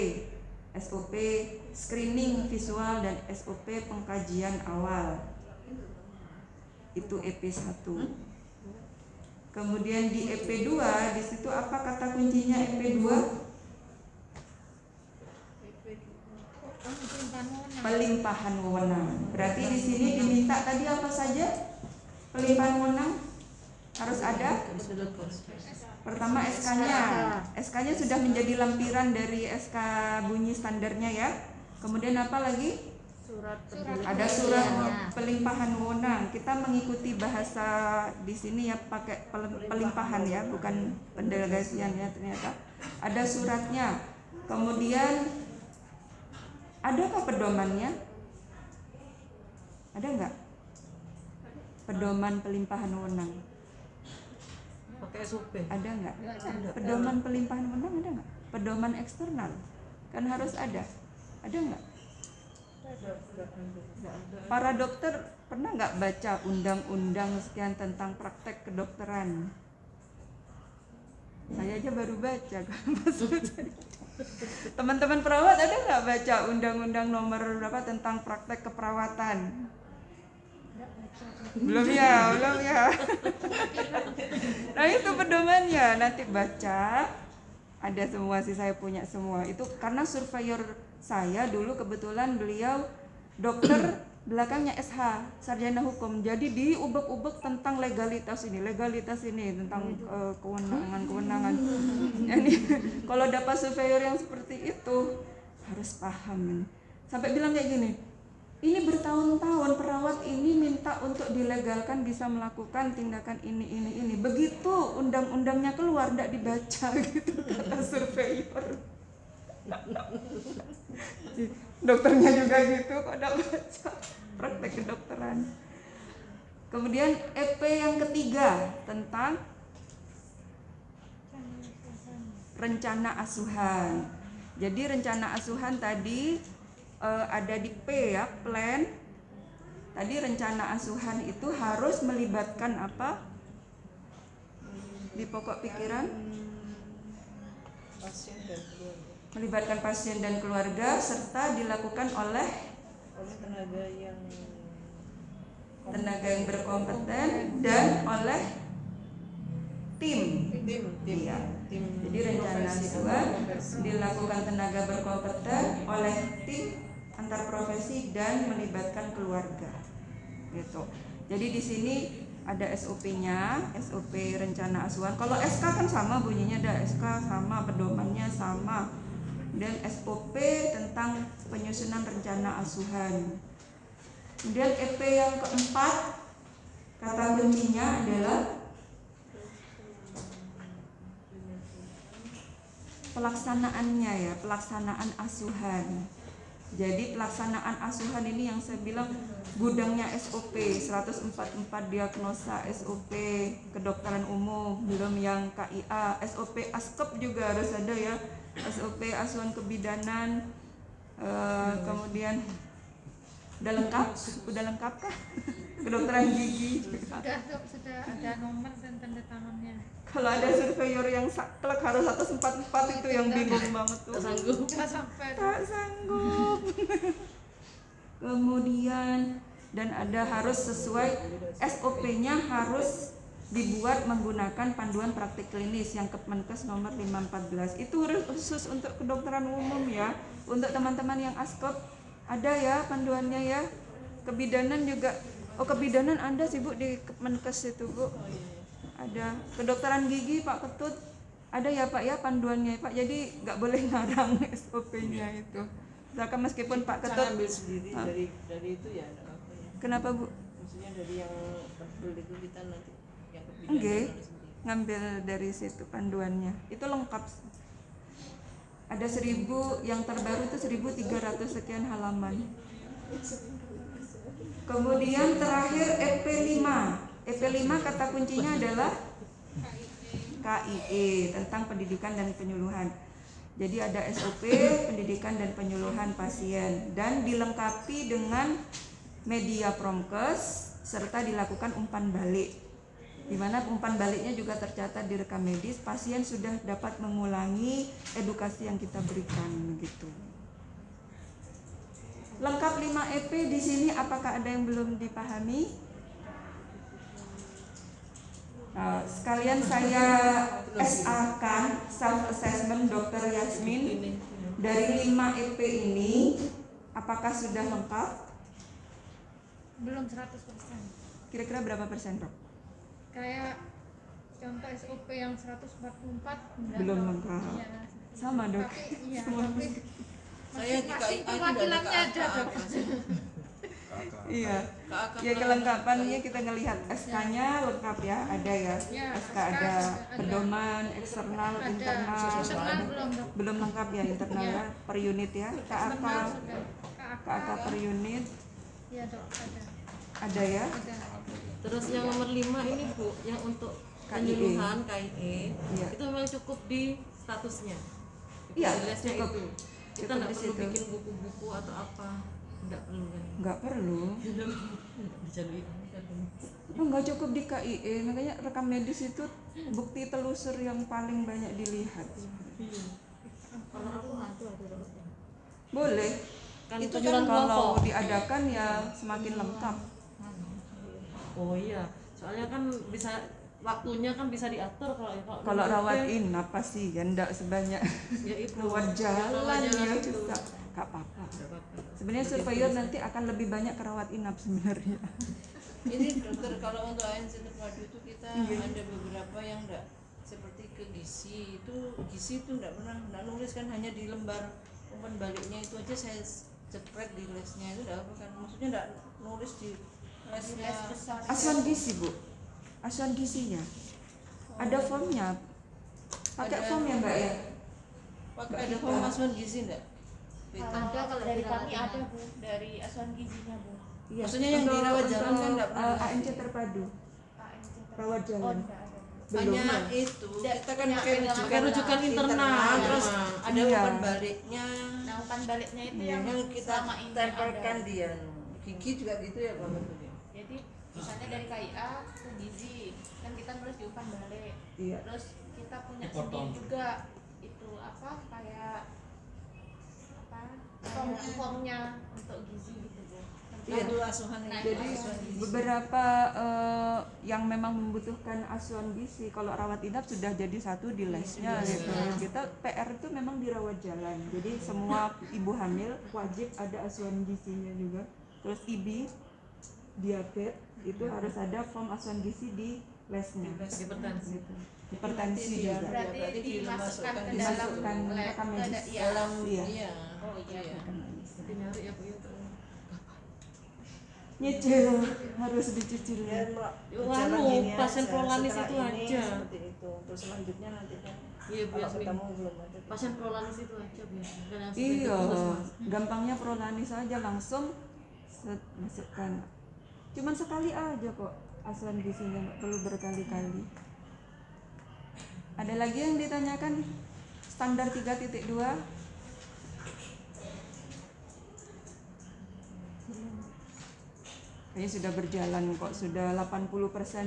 screening visual dan SOP pengkajian awal, itu EP1. Kemudian di EP2, di situ apa kata kuncinya EP2? Pelimpahan wewenang. Berarti di sini diminta tadi apa saja? Pelimpahan wewenang harus ada. Pertama SK-nya sudah menjadi lampiran dari SK bunyi standarnya ya. Kemudian apa lagi? Ada surat pelimpahan wewenang. Kita mengikuti bahasa di sini ya, pakai pelimpahan ya, bukan pendelegasian ya ternyata. Ada suratnya. Kemudian adakah pedomannya? Ada nggak? Pedoman pelimpahan wewenang. Pakai SOP. Ada nggak? Pedoman pelimpahan wewenang ada nggak? Pedoman eksternal kan harus ada. Ada nggak? Para dokter pernah nggak baca undang-undang sekian tentang praktek kedokteran? Saya aja baru baca. Teman-teman perawat ada nggak baca undang-undang nomor berapa tentang praktek keperawatan? Belum ya. Nah itu pedomannya, nanti baca. Ada semua sih, saya punya semua. Itu karena surveyor saya dulu kebetulan beliau dokter, belakangnya SH, sarjana hukum. Jadi diubek-ubek tentang legalitas ini tentang kewenangan. Jadi kalau dapat surveyor yang seperti itu harus paham. Sampai bilang kayak gini, ini bertahun-tahun perawat ini minta untuk dilegalkan bisa melakukan tindakan ini. Begitu undang-undangnya keluar tidak dibaca gitu kata surveyor. Dokternya juga gitu kok tidak baca praktek kedokteran. Kemudian EP yang ketiga tentang rencana asuhan. Jadi rencana asuhan tadi ada di P ya, plan. Tadi rencana asuhan itu harus melibatkan apa? Di pokok pikiran? Melibatkan pasien dan keluarga serta dilakukan oleh tenaga yang berkompeten dan oleh tim. Iya. Jadi rencana asuhan dilakukan tenaga berkompeten oleh tim antar profesi dan melibatkan keluarga. Gitu. Jadi di sini ada SOP-nya, SOP rencana asuhan. Kalau SK kan sama bunyinya, ada SK sama, pedomannya sama. Dan SOP tentang penyusunan rencana asuhan. Kemudian EP yang keempat, kata kuncinya adalah pelaksanaannya ya, pelaksanaan asuhan. Jadi pelaksanaan asuhan ini yang saya bilang gudangnya SOP 144 diagnosa, SOP kedokteran umum, belum yang KIA, SOP ASKEP juga harus ada ya, SOP asuhan kebidanan, kemudian udah lengkap kah? Kedokteran gigi Sudah ada nomor dan tanda tangannya. Kalau ada surveyor yang saklek harus 144 itu yang bingung banget tuh. Tak sanggup. Kemudian dan ada harus sesuai SOP-nya harus dibuat menggunakan panduan praktik klinis yang Kemenkes nomor 514. Itu khusus untuk kedokteran umum ya. Untuk teman-teman yang ASKEP ada ya panduannya ya. Kebidanan juga. Oh kebidanan ada sih Bu di Kemenkes itu Bu. Ada kedokteran gigi Pak Ketut Ada ya Pak ya panduannya Pak, jadi nggak boleh ngarang SOP-nya itu. Misalkan meskipun Pak Saya Ketut, ambil sendiri dari itu ya, ada apa ya? kenapa Bu? Maksudnya dari yang verbal itu kita nanti yang kepidana Enggak, nulis sendiri. ngambil dari situ panduannya. Itu lengkap. Ada 1000, yang terbaru itu 1300 sekian halaman. Kemudian terakhir EP5. EP5 kata kuncinya adalah KIE tentang pendidikan dan penyuluhan. Jadi ada SOP pendidikan dan penyuluhan pasien dan dilengkapi dengan media promkes serta dilakukan umpan balik. Di mana umpan baliknya juga tercatat di rekam medis, pasien sudah dapat mengulangi edukasi yang kita berikan begitu. Lengkap 5 EP di sini, apakah ada yang belum dipahami? Sekalian saya SA-kan self assessment Dr. Yasmin dari 5 EP ini, apakah sudah lengkap? Belum 100%. Kira-kira berapa persen, Dok? Kayak contoh SOP yang 144 enggak, Belum Dok. lengkap. Iya. Sama, Dok. Tapi iya, Semua tapi Saya di masing-masing KIA itu perwakilannya ada, Dok. Iya. Ya kelengkapannya kita ngelihat SK-nya lengkap ya, ada ya. Ya, SK ada pedoman eksternal, Ada. internal. Internal belum, Dok. Belum lengkap ya internal ya, per unit ya. KAK Eksternal sudah. KAK per unit Iya, Dok, ada. ada ya. Ada. Terus yang nomor 5 ini Bu, yang untuk penyuluhan KIE Iya. itu memang cukup di statusnya. Iya, Di lesnya cukup. itu. Kita Cukup nggak di perlu situ. bikin buku-buku atau apa, nggak perlu kan? Nggak perlu. Dijalui. Nggak cukup di KIE, makanya rekam medis itu bukti telusur yang paling banyak dilihat. Kalau aku mantu ada dokter. Boleh. Kan Itu penyuluhan kan kalau kelompok. diadakan ya semakin lengkap. Oh iya, soalnya kan bisa waktunya kan bisa diatur kalau Kalau rawat inap pasti ya enggak sebanyak ya itu keluar jalan Rawat jalan ya itu. susah. Gak apa-apa. Nggak apa-apa. Sebenarnya surveyor nanti akan lebih banyak kerawat inap sebenarnya. Ini dokter, kalau untuk ANC terpadu itu kita Iya. ada beberapa yang enggak seperti ke gizi itu enggak pernah enggak nulis kan, hanya di lembar umpan baliknya itu aja saya cepret di lesnya itu enggak apa kan, maksudnya enggak nulis di lesnya. Asuhan gizi Bu, asuhan gizinya ada formnya. Pakai Ada. form ya Mbak ya? Pakai ada form asuhan gizi enggak? Ada kalau dari kami ada Bu, dari asuhan gizinya Bu. Iya. Maksudnya yang di rawat jalan kan nggak pernah ANC terpadu rawat Oh, jalan. enggak ada. Belum Hanya ya? itu kita kan punya pakai pegangan Pakai rujukan internal. terus ada Iya. umpan baliknya Nah, umpan baliknya itu yang yang kita selama ini tempelkan ada. dia. Gigi juga gitu ya Pak Betulnya. Jadi misalnya dari KIA ke gizi kan kita nulis di umpan balik. Iya. Terus kita punya Dipotong. sendiri juga itu apa kayak formnya untuk gizi gitu Bu. Iya itu asuhan Nah, itu. Jadi asuhan gizi. beberapa yang memang membutuhkan asuhan gizi kalau rawat inap sudah jadi satu di lesnya gitu. Kita PR itu memang di rawat jalan. Jadi semua ibu hamil wajib ada asuhan gizinya juga. Terus IB, diabetes itu harus ada form asuhan gizi di lesnya. Hipertensi. Gitu. Hipertensi Nanti dia juga. Berarti berarti dimasukkan ke dimasukkan dalam rekam medis. iya. dalam Iya. iya. Oh iya. Tapi nyari ya Bu itu. Nyicil harus dicicil. Ya, Mbak, Yuk, berjalan anu, gini pasien aja. prolanis Setelah itu ini aja. seperti itu. Terus selanjutnya nanti kan Iya Bu kalau Yasmin. ketemu belum ada. Pasien prolanis itu aja biasanya. Kan yang Iya, sudah diurus, Mas. gampangnya prolanis aja langsung set, masukkan. Cuman sekali aja kok asuhan gizinya, nggak perlu berkali-kali. Ada lagi yang ditanyakan standar 3.2? Kayaknya sudah berjalan kok, sudah 80%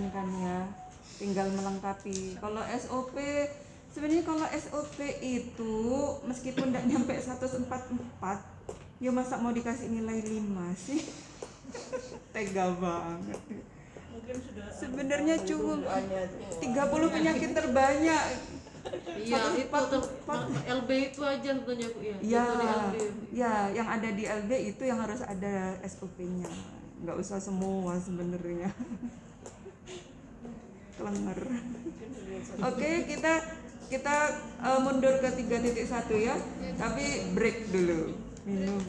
kan ya. Tinggal melengkapi. Kalau SOP, sebenarnya kalau SOP itu meskipun tidak nyampe 144, ya masa mau dikasih nilai 5 sih? Tega banget. Mungkin sudah Sebenarnya cuma hanya 30 penyakit terbanyak. Iya, itu LB itu aja sebetulnya Bu ya. Ya, Itu di LB. ya, yang ada di LB itu yang harus ada SOP-nya. Nggak usah semua sebenarnya. Kelenger. Oke, kita kita mundur ke 3.1 ya, tapi break dulu, minum.